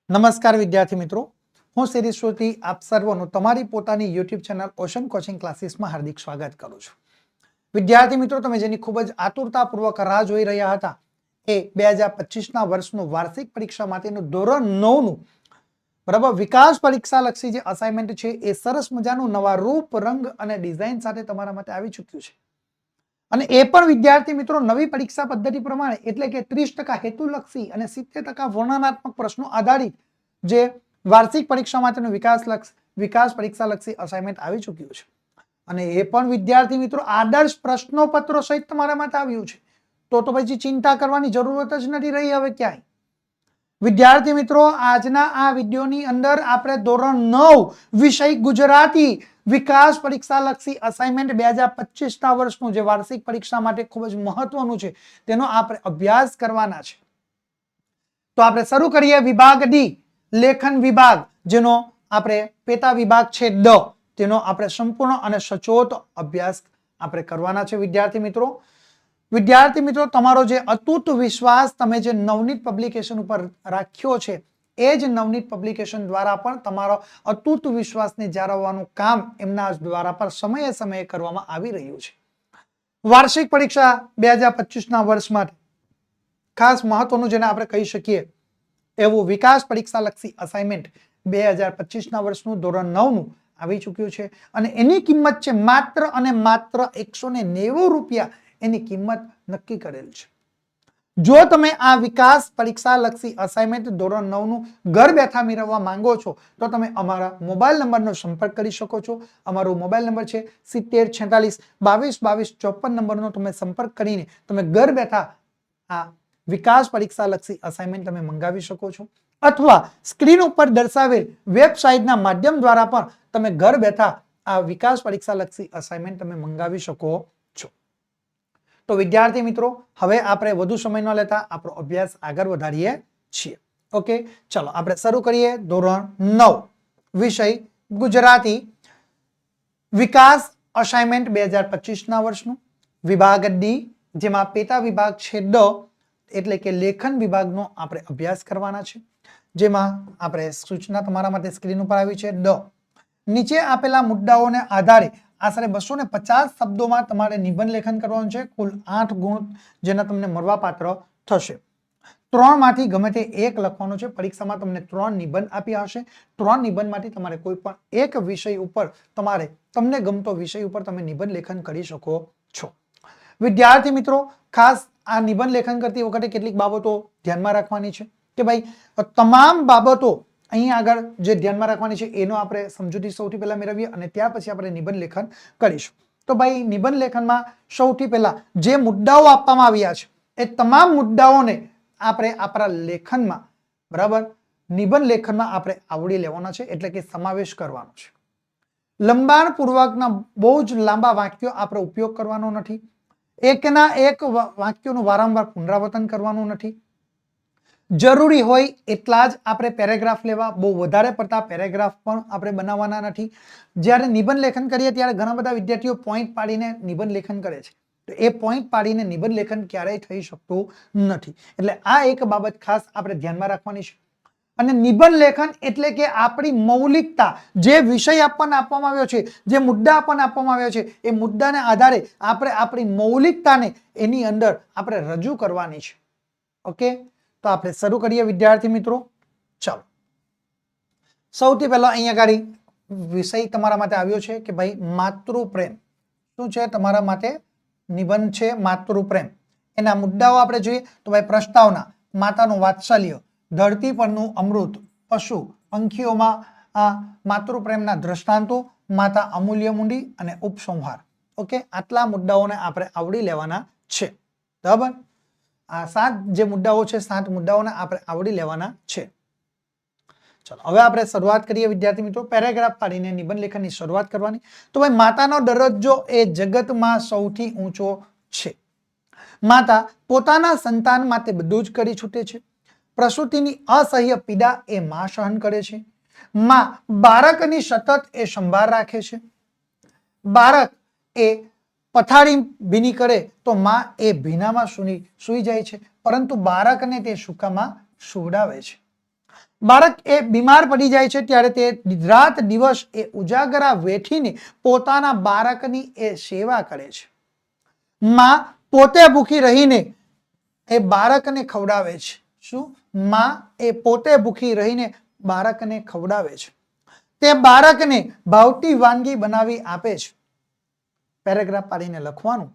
નમસ્કાર વિદ્યાર્થી મિત્રો, હું શિરીષોથી આપ સર્વનું તમારી પોતાની યુટ્યુબ ચેનલ ઓશન કોચિંગ ક્લાસીસમાં હાર્દિક સ્વાગત કરું છું. વિદ્યાર્થી મિત્રો, તમે જેની ખૂબ જ આતુરતાપૂર્વક રાહ જોઈ રહ્યા હતા એ 2025ના વર્ષનું વાર્ષિક પરીક્ષા માટેનું ધોરણ 9નું બરાબર વિકાસ પરીક્ષા લક્ષી જે અસાઇનમેન્ટ છે એ સરસ મજાનું નવા રૂપ, રંગ અને ડિઝાઇન સાથે તમારા માટે આવી ચૂક્યું છે. અને એ પણ વિદ્યાર્થી મિત્રો નવી પરીક્ષા પદ્ધતિ પ્રમાણે, એટલે કે 30% હેતુલક્ષી અને 70% વર્ણનાત્મક પ્રશ્નો આધારિત જે વાર્ષિક પરીક્ષા માટેનું વિકાસ પરીક્ષા લક્ષી અસાઇનમેન્ટ આવી ચૂક્યું છે. અને એ પણ વિદ્યાર્થી મિત્રો આદર્શ પ્રશ્નોપત્રો સહિત તમારા માટે આવ્યું છે. તો પછી ચિંતા કરવાની જરૂરત જ નથી રહી હવે ક્યાંય. વિદ્યાર્થી મિત્રો, આજના આ વિડીયોની અંદર આપણે ધોરણ 9 વિષય ગુજરાતી વિકાસ પરીક્ષા લક્ષી અસાઇનમેન્ટ 2025ના વર્ષનું જે વાર્ષિક પરીક્ષા માટે ખૂબ જ મહત્વનું છે તેનો આપણે અભ્યાસ કરવાના છે. તો આપણે શરૂ કરીએ વિભાગ ડી, લેખન વિભાગ, જેનો આપણે પેટા વિભાગ છે ડ, તેનો આપણે સંપૂર્ણ અને સચોટ અભ્યાસ આપણે કરવાના છે. વિદ્યાર્થી મિત્રો, તમારો જે અતૂટ વિશ્વાસ તમે જે નવનીત પબ્લિકેશન ઉપર રાખ્યો છે એ જ નવનીત પબ્લિકેશન દ્વારા પણ તમારો અતૂટ વિશ્વાસને જાળવવાનું કામ એમના દ્વારા પર સમયે સમયે કરવામાં આવી રહ્યું છે. વાર્ષિક પરીક્ષા 2025ના વર્ષ માટે ખાસ મહત્વનું જેને આપણે કહી શકીએ એવું વિકાસ પરીક્ષા લક્ષી અસાઇનમેન્ટ 2025ના વર્ષનું ધોરણ 9નું આવી ચૂક્યું છે. અને એની કિંમત છે માત્ર અને માત્ર 190 રૂપિયા. એની કિંમત નક્કી કરેલ છે. જો તમે આ વિકાસ પરીક્ષા લક્ષી અસાઇનમેન્ટ ધોરણ 9નું ઘર બેઠા મેળવવા માંગો છો તો તમે અમારા મોબાઈલ નંબરનો સંપર્ક કરી શકો છો. અમારો મોબાઈલ નંબર છે 7046 22 22 54 નંબરનો તમે સંપર્ક કરીને તમે ઘર બેઠા આ વિકાસ પરીક્ષા લક્ષી અસાઇનમેન્ટ તમે મંગાવી શકો છો. અથવા સ્ક્રીન ઉપર દર્શાવેલ વેબસાઇટના માધ્યમ દ્વારા પણ તમે ઘર બેઠા આ વિકાસ પરીક્ષા લક્ષી અસાઇનમેન્ટ તમે મંગાવી શકો છો. તો વિદ્યાર્થી મિત્રો, હવે આપણે વધુ સમય ન લેતા આપણો અભ્યાસ આગળ વધારીએ છીએ. ઓકે, ચલો આપણે શરૂ કરીએ ધોરણ 9 વિષય ગુજરાતી વિકાસ અસાઇનમેન્ટ 2025ના વર્ષનું વિભાગ ડી, જેમાં પેટા વિભાગ છે ડ, એટલે કે લેખન વિભાગનો આપણે અભ્યાસ કરવાના છે. જેમાં આપણે સૂચના તમારા માટે સ્ક્રીન ઉપર આવી છે ડ. નીચે આપેલા મુદ્દાઓને આધારે આશરે 250 શબ્દોમાં તમારે નિબંધ લેખન કરવાનું છે. કુલ 8 ગુણ જેના તમને મળવાપાત્ર થશે. 3 માંથી ગમે તે એક લખવાનું છે. પરીક્ષામાં તમને 3 નિબંધ આપ્યા હશે. 3 નિબંધમાંથી તમારે કોઈ પણ એક વિષય ઉપર તમને ગમતો વિષય ઉપર તમે નિબંધ લેખન કરી શકો છો. વિદ્યાર્થી મિત્રો, ખાસ આ નિબંધ લેખન કરતી વખતે કેટલીક બાબતો ધ્યાનમાં રાખવાની છે કે ભાઈ તમામ બાબતો અહીંયા આગળ જે ધ્યાનમાં રાખવાની છે એનો આપણે સમજૂતી સૌથી પહેલા મેળવીએ અને ત્યાર પછી આપણે નિબંધ લેખન કરીશું. તો ભાઈ નિબંધ લેખનમાં સૌથી પહેલા જે મુદ્દાઓ આપવામાં આવ્યા છે એ તમામ મુદ્દાઓને આપણે આપણા લેખનમાં બરાબર નિબંધ લેખનમાં આપણે આવડી લેવાના છે, એટલે કે સમાવેશ કરવાનો છે. લંબાણ પૂર્વકના બહુ જ લાંબા વાક્યો આપણે ઉપયોગ કરવાનો નથી. એકના એક વાક્યોનું વારંવાર પુનરાવર્તન કરવાનું નથી. જરૂરી હોય એટલા જ આપણે પેરેગ્રાફ લેવા, બહુ વધારે પડતા પેરેગ્રાફ પણ આપણે બનાવવાના નથી. જ્યારે નિબંધ લેખન કરીએ ત્યારે ઘણા બધા વિદ્યાર્થીઓ પોઈન્ટ પાડીને નિબંધ લેખન કરે છે. તો એ પોઈન્ટ પાડીને નિબંધ લેખન ક્યારેય થઈ શકતું નથી. એટલે આ એક બાબત ખાસ આપણે ધ્યાનમાં રાખવાની છે. અને નિબંધ લેખન એટલે કે આપણી મૌલિકતા, જે વિષય આપણને આપવામાં આવ્યો છે, જે મુદ્દા આપણને આપવામાં આવ્યો છે, એ મુદ્દાને આધારે આપણે આપણી મૌલિકતાને એની અંદર આપણે રજૂ કરવાની છે. ઓકે, તો આપણે શરૂ કરીએ વિદ્યાર્થી મિત્રો. ચાલો, સૌથી પહેલા અહીંયા આગળ વિષય તમારા માટે આવ્યો છે કે ભાઈ માતૃપ્રેમ. શું છે તમારા માટે? નિબંધ છે માતૃપ્રેમ. એના મુદ્દાઓ આપણે જોઈએ તો ભાઈ પ્રસ્તાવના, માતાનું વાત્સલ્ય, ધરતી પરનું અમૃત, પશુ પંખીઓમાં માતૃપ્રેમના દ્રષ્ટાંતો, માતા અમૂલ્ય મૂડી અને ઉપસંહાર. ઓકે, આટલા મુદ્દાઓને આપણે આવડી લેવાના છે. બરાબર, આ 7 જે મુદ્દાઓ છે 7 મુદ્દાઓને આપણે આવડી લેવાના છે. ચલો, હવે આપણે શરૂઆત કરીએ વિદ્યાર્થી મિત્રો. પેરેગ્રાફ પાડીને નિબંધ લેખનની શરૂઆત કરવાની. તો ભાઈ માતાનો દરજ્જો એ જગતમાં સૌથી ઊંચો છે. માતા પોતાના સંતાન માટે બધું જ કરી છૂટે છે. પ્રસૂતિની અસહ્ય પીડા એ માં સહન કરે છે. માં બાળકની સતત એ સંભાળ રાખે છે. બાળક એ પથારી ભીની કરે તો માં એ ભીનામાં સૂઈ જાય છે, પરંતુ બાળકને તે સૂકામાં સુવડાવે છે. બાળક એ બીમાર પડી જાય છે ત્યારે તે રાત દિવસ એ ઉજાગરા વેઠીને પોતાના બાળકની એ સેવા કરે છે. માં પોતે ભૂખી રહીને એ બાળકને ખવડાવે છે. શું? માં એ પોતે ભૂખી રહીને બાળકને ખવડાવે છે. તે બાળકને ભાવતી વાનગી બનાવી આપે છે. પેરેગ્રાફ પાડીને લખવાનું.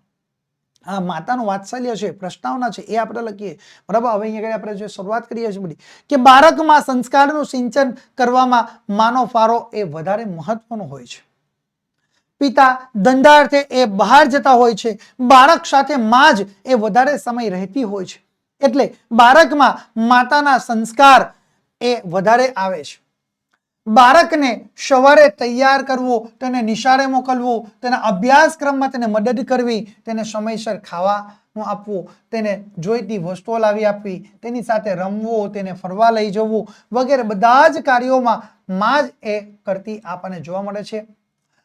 આ માતાનું વાત્સલ્ય છે, પ્રસ્તાવના છે, એ આપણે લખીએ. બરાબર. હવે અહીંયા આપણે જે શરૂઆત કરીએ છીએ બધી કે બાળકમાં સંસ્કારનું સિંચન કરવામાં માનો ફાળો એ વધારે મહત્વનો હોય છે. પિતા ધંધાર્થે એ બહાર જતા હોય છે. બાળક સાથે માં જ એ વધારે સમય રહેતી હોય છે. એટલે બાળકમાં માતાના સંસ્કાર એ વધારે આવે છે. બાળકને સવારે તૈયાર કરવું, તેને નિશાળે મોકલવું, તેના અભ્યાસક્રમમાં તેને મદદ કરવી, તેને સમયસર ખાવાનું આપવું, તેને જોઈતી વસ્તુઓ લાવી આપવી, તેની સાથે રમવું, તેને ફરવા લઈ જવું વગેરે બધા જ કાર્યોમાં માં જ એ કરતી આપણને જોવા મળે છે.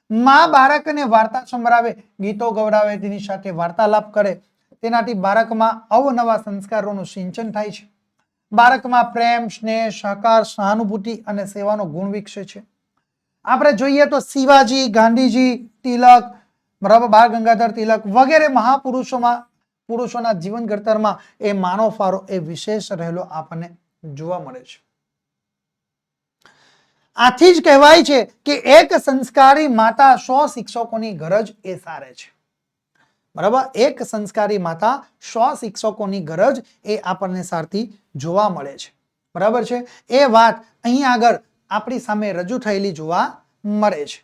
માં બાળકને વાર્તા સંભળાવે, ગીતો ગવડાવે, તેની સાથે વાર્તાલાપ કરે, તેનાથી બાળકમાં અવનવા સંસ્કારોનું સિંચન થાય છે. બાળકમાં પ્રેમ, સ્નેહ, સહકાર, સહાનુભૂતિ અને સેવાનો ગુણ વિકસે છે. આપણે જોઈએ તો શિવાજી, ગાંધીજી, તિલક, બરાબર, બાળ ગંગાધર તિલક વગેરે પુરુષોના જીવન ઘડતરમાં એ માનો ફાળો એ વિશેષ રહેલો આપણને જોવા મળે છે. આથી જ કહેવાય છે કે એક સંસ્કારી માતા 100 શિક્ષકોની ગરજ એ સારે છે. બરાબર. એક સંસ્કારી માતા 100 શિક્ષકોની ગરજ એ આપણને સારથી જોવા મળે છે. બરાબર છે. એ વાત અહીં આગળ આપણી સામે રજૂ થયેલી જોવા મળે છે.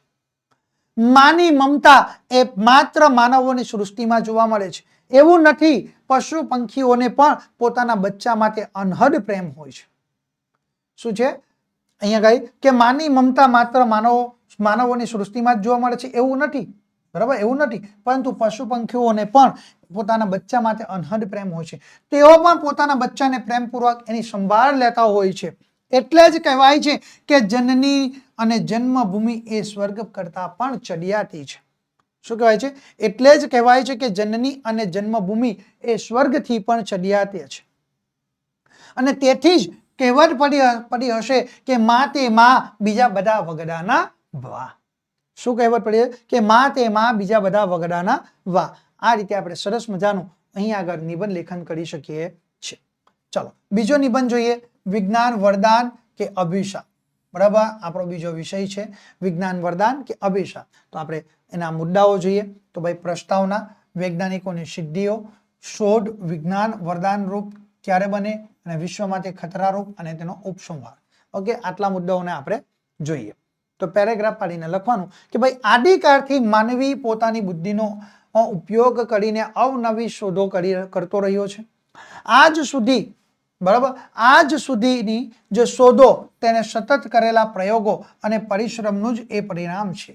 માની મમતા એ માત્ર માનવોની સૃષ્ટિમાં જોવા મળે છે. એવું નથી, પશુ પંખીઓને પણ પોતાના બચ્ચા માટે અનહદ પ્રેમ હોય છે. શું છે અહીંયા કહ્યું કે માની મમતા માત્ર માનવોની સૃષ્ટિમાં જ જોવા મળે છે એવું નથી. બરાબર, એવું નથી, પરંતુ પશુ પંખીઓને પણ પોતાના બચ્ચા માટે અનહદ પ્રેમ હોય છે. તેઓ પણ પોતાના બચ્ચાને પ્રેમપૂર્વક એની સંભાળ લેતા હોય છે. એટલે જ કહેવાય છે કે જનની અને જન્મભૂમિ એ સ્વર્ગ કરતા પણ ચડિયાતી છે. શું કહેવાય છે? એટલે જ કહેવાય છે કે જનની અને જન્મભૂમિ એ સ્વર્ગથી પણ ચડિયાતી છે. અને તેથી જ કહેવત પડી હશે કે માં તે માં બીજા બધા વગડાના વા. શું કહેવત પડી કે માં તે માં બીજા બધા વગડાના વા. આ રીતે આપણે સરસ મજાનું અહીં આગળ નિબંધ લેખન કરી શકીએ છીએ. ચાલો બીજો નિબંધ જોઈએ. વિજ્ઞાન વરદાન કે અભિશાપ. બરાબર, આપણો બીજો વિષય છે વિજ્ઞાન વરદાન કે અભિશાપ. તો આપણે એના મુદ્દાઓ જોઈએ. તો ભાઈ પ્રસ્તાવના, વૈજ્ઞાનિકોની સિદ્ધિઓ, શોધ વિજ્ઞાન વરદાન રૂપ ક્યારે બને અને વિશ્વ માટે ખતરારૂપ અને તેનો ઉપસંહાર. ઓકે, આટલા મુદ્દાઓને આપણે જોઈએ. તો પેરેગ્રાફ પાડીને લખવાનું કે ભાઈ આદિકાળથી માનવી પોતાની બુદ્ધિનો ઉપયોગ કરીને અવનવી શોધો કરતો રહ્યો છે. આજ સુધી, બરાબર, આજ સુધીની જે શોધો તેને સતત કરેલા પ્રયોગો અને પરિશ્રમનું જ એ પરિણામ છે.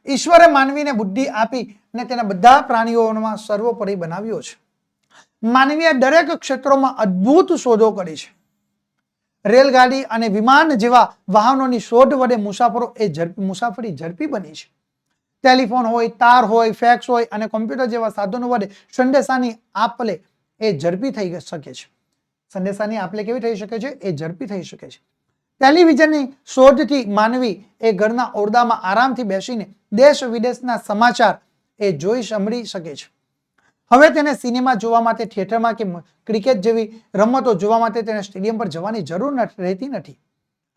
ઈશ્વરે માનવીને બુદ્ધિ આપી અને તેના બધા પ્રાણીઓમાં સર્વોપરી બનાવ્યો છે. માનવીએ દરેક ક્ષેત્રોમાં અદ્ભુત શોધો કરી છે. રેલગાડી અને વિમાન જેવા વાહનોની શોધ વડે મુસાફરી ઝડપી બની છે. ટેલિફોન હોય, તાર હોય, ફેક્સ હોય અને કોમ્પ્યુટર જેવા સાધનો વડે સંદેશાની આપલે એ ઝડપી થઈ શકે છે. સંદેશાની આપલે કેવી થઈ શકે છે? એ ઝડપી થઈ શકે છે. ટેલિવિઝનની શોધથી માનવી એ ઘરના ઓરડામાં આરામથી બેસીને દેશ વિદેશના સમાચાર એ જોઈ સાંભળી શકે છે. હવે તેને સિનેમા જોવા માટે થિયેટરમાં કે ક્રિકેટ જેવી રમતો જોવા માટે તેને સ્ટેડિયમ પર જવાની જરૂર રહેતી નથી.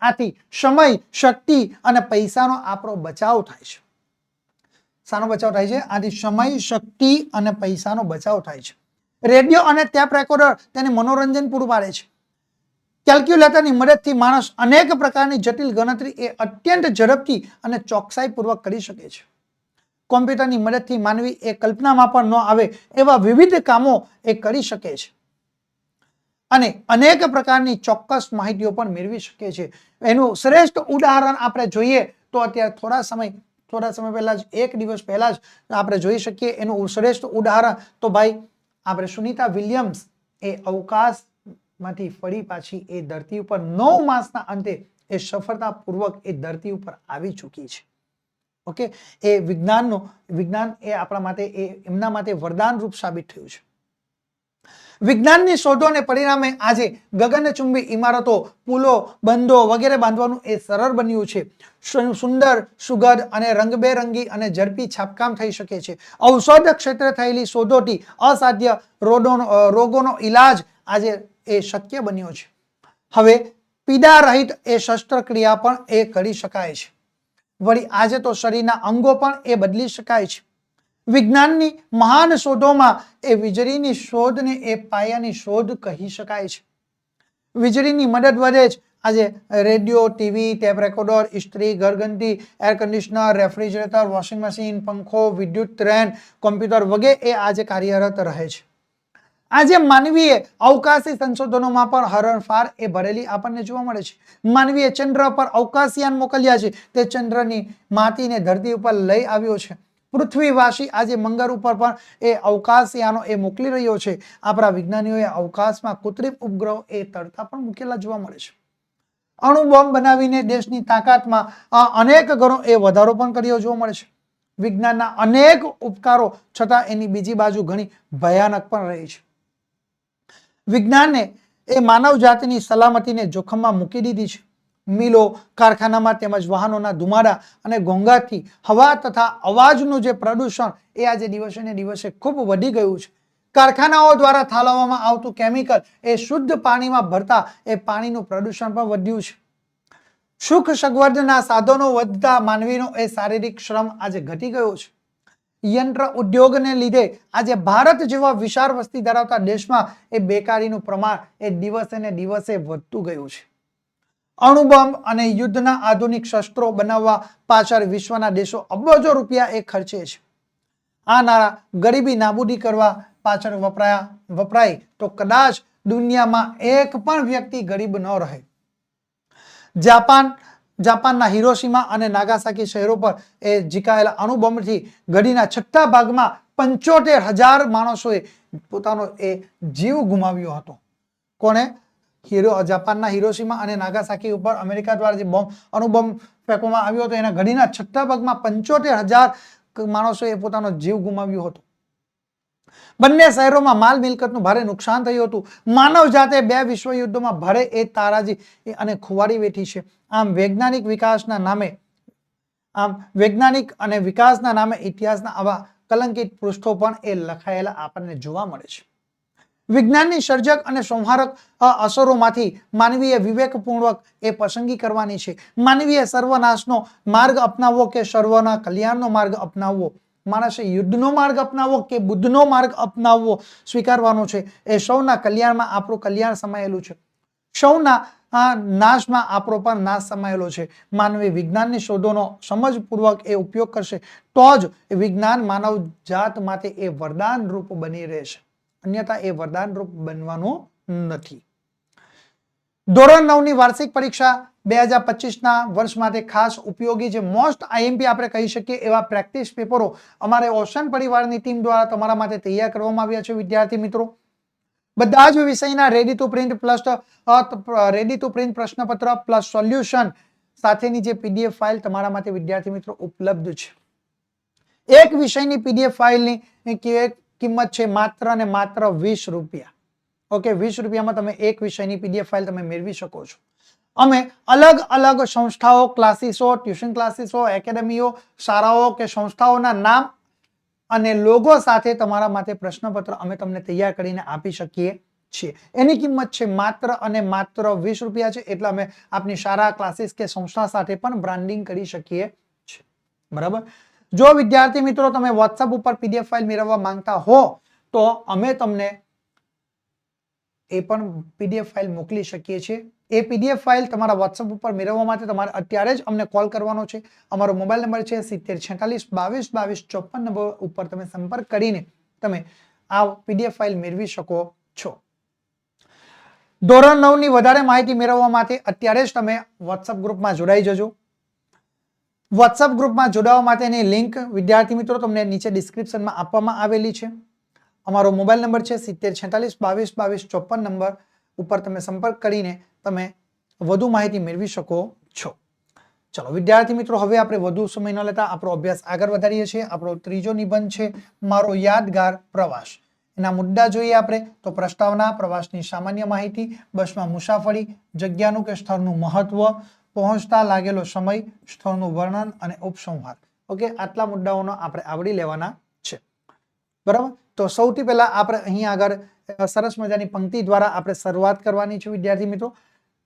આથી સમય, શક્તિ અને પૈસાનો આપણો બચાવ થાય છે. શાનો બચાવ થાય છે? આથી સમય, શક્તિ અને પૈસાનો બચાવ થાય છે. રેડિયો અને ટેપ રેકોર્ડર તેને મનોરંજન પૂરું પાડે છે. કેલ્ક્યુલેટરની મદદથી માણસ અનેક પ્રકારની જટિલ ગણતરી એ અત્યંત ઝડપથી અને ચોકસાઈપૂર્વક કરી શકે છે. કોમ્પ્યુટરની મદદથી માનવી એ કલ્પનામાં પણ ન આવે એવા વિવિધ કામો એ કરી શકે છે અને અનેક પ્રકારની ચોક્કસ માહિતીઓ પણ મેળવી શકે છે. એનું શ્રેષ્ઠ ઉદાહરણ આપણે જોઈએ તો અત્યારે થોડા સમય પહેલા જ, એક દિવસ પહેલા જ આપણે જોઈ શકીએ એનું શ્રેષ્ઠ ઉદાહરણ તો ભાઈ આપણે સુનિતા વિલિયમ્સ એ અવકાશમાંથી ફરી પાછી એ ધરતી ઉપર 9 માસના અંતે એ સફળતાપૂર્વક એ ધરતી ઉપર આવી ચૂકી છે. ઓકે, એ વિજ્ઞાન એ આપણા માટે એમના માટે વરદાન રૂપ સાબિત થયું છે. વિજ્ઞાનની શોધો અને પરિણામે આજે ગગનચુંબી ઇમારતો, પુલો, બંધો વગેરે બાંધવાનું એ સરળ બન્યું છે. સુંદર, સુગંધ અને રંગબેરંગી અને ઝડપી છાપકામ થઈ શકે છે. ઔષધ ક્ષેત્રે થયેલી શોધોથી અસાધ્ય રોગોનો ઇલાજ આજે એ શક્ય બન્યો છે. હવે પીડા રહિત એ શસ્ત્રક્રિયા પણ એ કરી શકાય છે. વળી આજે તો શરીરના અંગો પણ એ બદલી શકાય છે. વિજ્ઞાનની મહાન શોધોમાં એ વીજળીની શોધને એ પાયાની શોધ કહી શકાય છે. વીજળીની મદદ વડે જ આજે રેડિયો, ટીવી, ટેપ રેકોર્ડર, ઇસ્ત્રી, ઘરઘંટી, air conditioner, refrigerator, washing machine, પંખો, વિદ્યુત ટ્રેન, કોમ્પ્યુટર વગેરે એ આજે કાર્યરત રહે છે. આજે માનવીએ અવકાશી સંશોધનોમાં પણ હરણફાળ એ ભરેલી આપણને જોવા મળે છે. માનવીએ ચંદ્ર પર અવકાશયાન મોકલ્યા છે. તે ચંદ્રની માટીને ધરતી ઉપર લઈ આવ્યો છે. પૃથ્વીવાસી આજે મંગળ ઉપર પણ એ અવકાશયાનો એ મોકલી રહ્યો છે. આપણા વિજ્ઞાનીઓએ અવકાશમાં કૃત્રિમ ઉપગ્રહો એ તરતા પણ મૂકેલા જોવા મળે છે. અણુ બોમ્બ બનાવીને દેશની તાકાતમાં અનેક ગણો એ વધારો પણ કર્યો જોવા મળે છે. વિજ્ઞાનના અનેક ઉપકારો છતાં એની બીજી બાજુ ઘણી ભયાનક પણ રહી છે. વિજ્ઞાને એ માનવ જાતિની સલામતીને જોખમમાં મૂકી દીધી છે. મિલો, કારખાનામાં તેમજ વાહનોના ધુમાડા અને ઘોંઘાટથી હવા તથા અવાજનું જે પ્રદૂષણ એ આજે દિવસે ને દિવસે ખૂબ વધી ગયું છે. કારખાનાઓ દ્વારા ઠાલવવામાં આવતું કેમિકલ એ શુદ્ધ પાણીમાં ભરતા એ પાણીનું પ્રદૂષણ પણ વધ્યું છે. સુખ સગવડના સાધનો વધતા માનવીનો એ શારીરિક શ્રમ આજે ઘટી ગયો છે. યંત્ર ઉદ્યોગને લીધે આજે ભારત જેવા વિશાળ વસ્તી ધરાવતા દેશમાં એ બેકારીનું પ્રમાણ એ દિવસે ને દિવસે વધતું ગયું છે. અણુબોમ્બ અને યુદ્ધના આધુનિક શસ્ત્રો બનાવવા પાછળ વિશ્વના દેશો અબજો રૂપિયા એ ખર્ચે છે. આ નાણાં ગરીબી નાબૂદી કરવા પાછળ વપરાય તો કદાચ દુનિયામાં એક પણ વ્યક્તિ ગરીબ ન રહે. જાપાનના હિરોશીમા અને નાગાસાકી શહેરો પર એ ઝીકાયેલા અણુબોમ્બથી ઘડીના 6 ભાગમાં 75,000 માણસોએ પોતાનો એ જીવ ગુમાવ્યો હતો. કોણે? જાપાનના હિરોશીમા અને નાગાસાકી ઉપર અમેરિકા દ્વારા જે અણુબોમ્બ ફેંકવામાં આવ્યો હતો એના ઘડીના 6 ભાગમાં 75,000 માણસોએ પોતાનો જીવ ગુમાવ્યો હતો. બંને શહેરોમાં માલ મિલકતનું ભારે નુકસાન થયું હતું. માનવ જાતે 2 વિશ્વયુદ્ધોમાં ભારે એ તારાજી અને ખુવારી વેઠી છે. આમ વૈજ્ઞાનિક અને વિકાસના નામે ઇતિહાસના આવા કલંકિત પૃષ્ઠો પણ એ લખાયેલા આપણને જોવા મળે છે. વિજ્ઞાનની સર્જક અને સંહારક અસરોમાંથી માનવીએ વિવેકપૂર્વક એ પસંદગી કરવાની છે. માનવીએ સર્વનાશનો માર્ગ અપનાવવો કે સર્વના કલ્યાણનો માર્ગ અપનાવવો, માણસે યુદ્ધનો માર્ગ અપનાવવો કે બુદ્ધનો માર્ગ અપનાવવો સ્વીકારવાનો છે. એ સૌના કલ્યાણમાં આપણું કલ્યાણ સમાયેલું છે. સૌના નાશમાં આપણો પણ નાશ સમાયેલો છે. માનવી વિજ્ઞાનની શોધોનો સમજપૂર્વક એ ઉપયોગ કરશે તો જ વિજ્ઞાન માનવ જાત માટે એ વરદાન રૂપ બની રહેશે. અન્યથા એ વરદાન રૂપ બનવાનું નથી. ધોરણ 9ની વાર્ષિક પરીક્ષા 2025ના વર્ષ માટે ખાસ ઉપયોગી જે મોસ્ટ આઈએમપી આપણે કહી શકીએ એવા પ્રેક્ટિસ પેપરો અમારે ઓશન પરિવારની ટીમ દ્વારા તમારા માટે તૈયાર કરવામાં આવ્યા છે. વિદ્યાર્થી મિત્રો, બધા જ વિષયના રેડી ટુ પ્રિન્ટ પ્રશ્નપત્ર પ્લસ સોલ્યુશન સાથેની જે પીડીએફ ફાઇલ તમારા માટે વિદ્યાર્થી મિત્રો ઉપલબ્ધ છે. એક વિષયની પીડીએફ ફાઇલની કિંમત છે માત્ર ને માત્ર 20 રૂપિયા. ઓકે, 20 રૂપિયામાં તમે એક વિષયની પીડીએફ ફાઇલ તમે મેળવી શકો છો. અમે અલગ અલગ સંસ્થાઓ, ક્લાસીસો, ટ્યુશન ક્લાસીસો, એકેડમીઓ, શાળાઓ કે સંસ્થાઓના નામ અને લોગો સાથે તમારા માટે પ્રશ્નપત્ર અમે તમને તૈયાર કરીને આપી શકીએ છીએ. એની કિંમત છે માત્ર અને માત્ર 20 રૂપિયા છે. એટલે અમે આપની શાળા, ક્લાસીસ કે સંસ્થા સાથે પણ બ્રાન્ડિંગ કરી શકીએ છીએ. બરાબર. જો વિદ્યાર્થી મિત્રો તમે વોટ્સઅપ ઉપર પીડીએફ ફાઇલ મેળવવા માંગતા હો તો અમે તમને એ પણ પીડીએફ ફાઇલ મોકલી શકીએ છીએ. એ પીડીએફ ફાઇલ તમારા વોટ્સઅપ ઉપર મેળવવા માટે તમારે અત્યારે જ અમને કોલ કરવાનો છે. અમારો મોબાઈલ નંબર છે 7046222254 નંબર ઉપર તમે સંપર્ક કરીને તમે આ પીડીએફ ફાઇલ મેળવી શકો છો. ધોરણ 9ની વધારે માહિતી મેળવવા માટે અત્યારે જ તમે વોટ્સઅપ ગ્રુપમાં જોડાઈ જજો. વોટ્સઅપ ગ્રુપમાં જોડાવા માટેની લિંક વિદ્યાર્થી મિત્રો તમને નીચે ડિસ્ક્રિપ્શનમાં આપવામાં આવેલી છે. અમારો મોબાઈલ નંબર છે 7046222254 નંબર ઉપર તમે સંપર્ક કરીને તમે વધુ માહિતી મેળવી શકો છો. ચલો વિદ્યાર્થી મિત્રો, હવે આપણે વધુ સમય ન લેતા આપણો અભ્યાસ આગળ વધારીએ છીએ. આપણો ત્રીજો નિબંધ છે મારો યાદગાર પ્રવાસ. એના મુદ્દા જોઈએ આપણે તો પ્રસ્તાવના, પ્રવાસની સામાન્ય માહિતી, બસમાં મુસાફરી, જગ્યાનું કે સ્થળનું મહત્વ, પહોંચતા લાગેલો સમય, સ્થળનું વર્ણન અને ઉપસંહાર. ઓકે, આટલા મુદ્દાઓનો આપણે આવડી લેવાના છે. બરાબર, તો સૌથી પહેલા આપણે અહીં આગળ સરસ મજાની પંક્તિ દ્વારા આપણે શરૂઆત કરવાની છે વિદ્યાર્થી મિત્રો.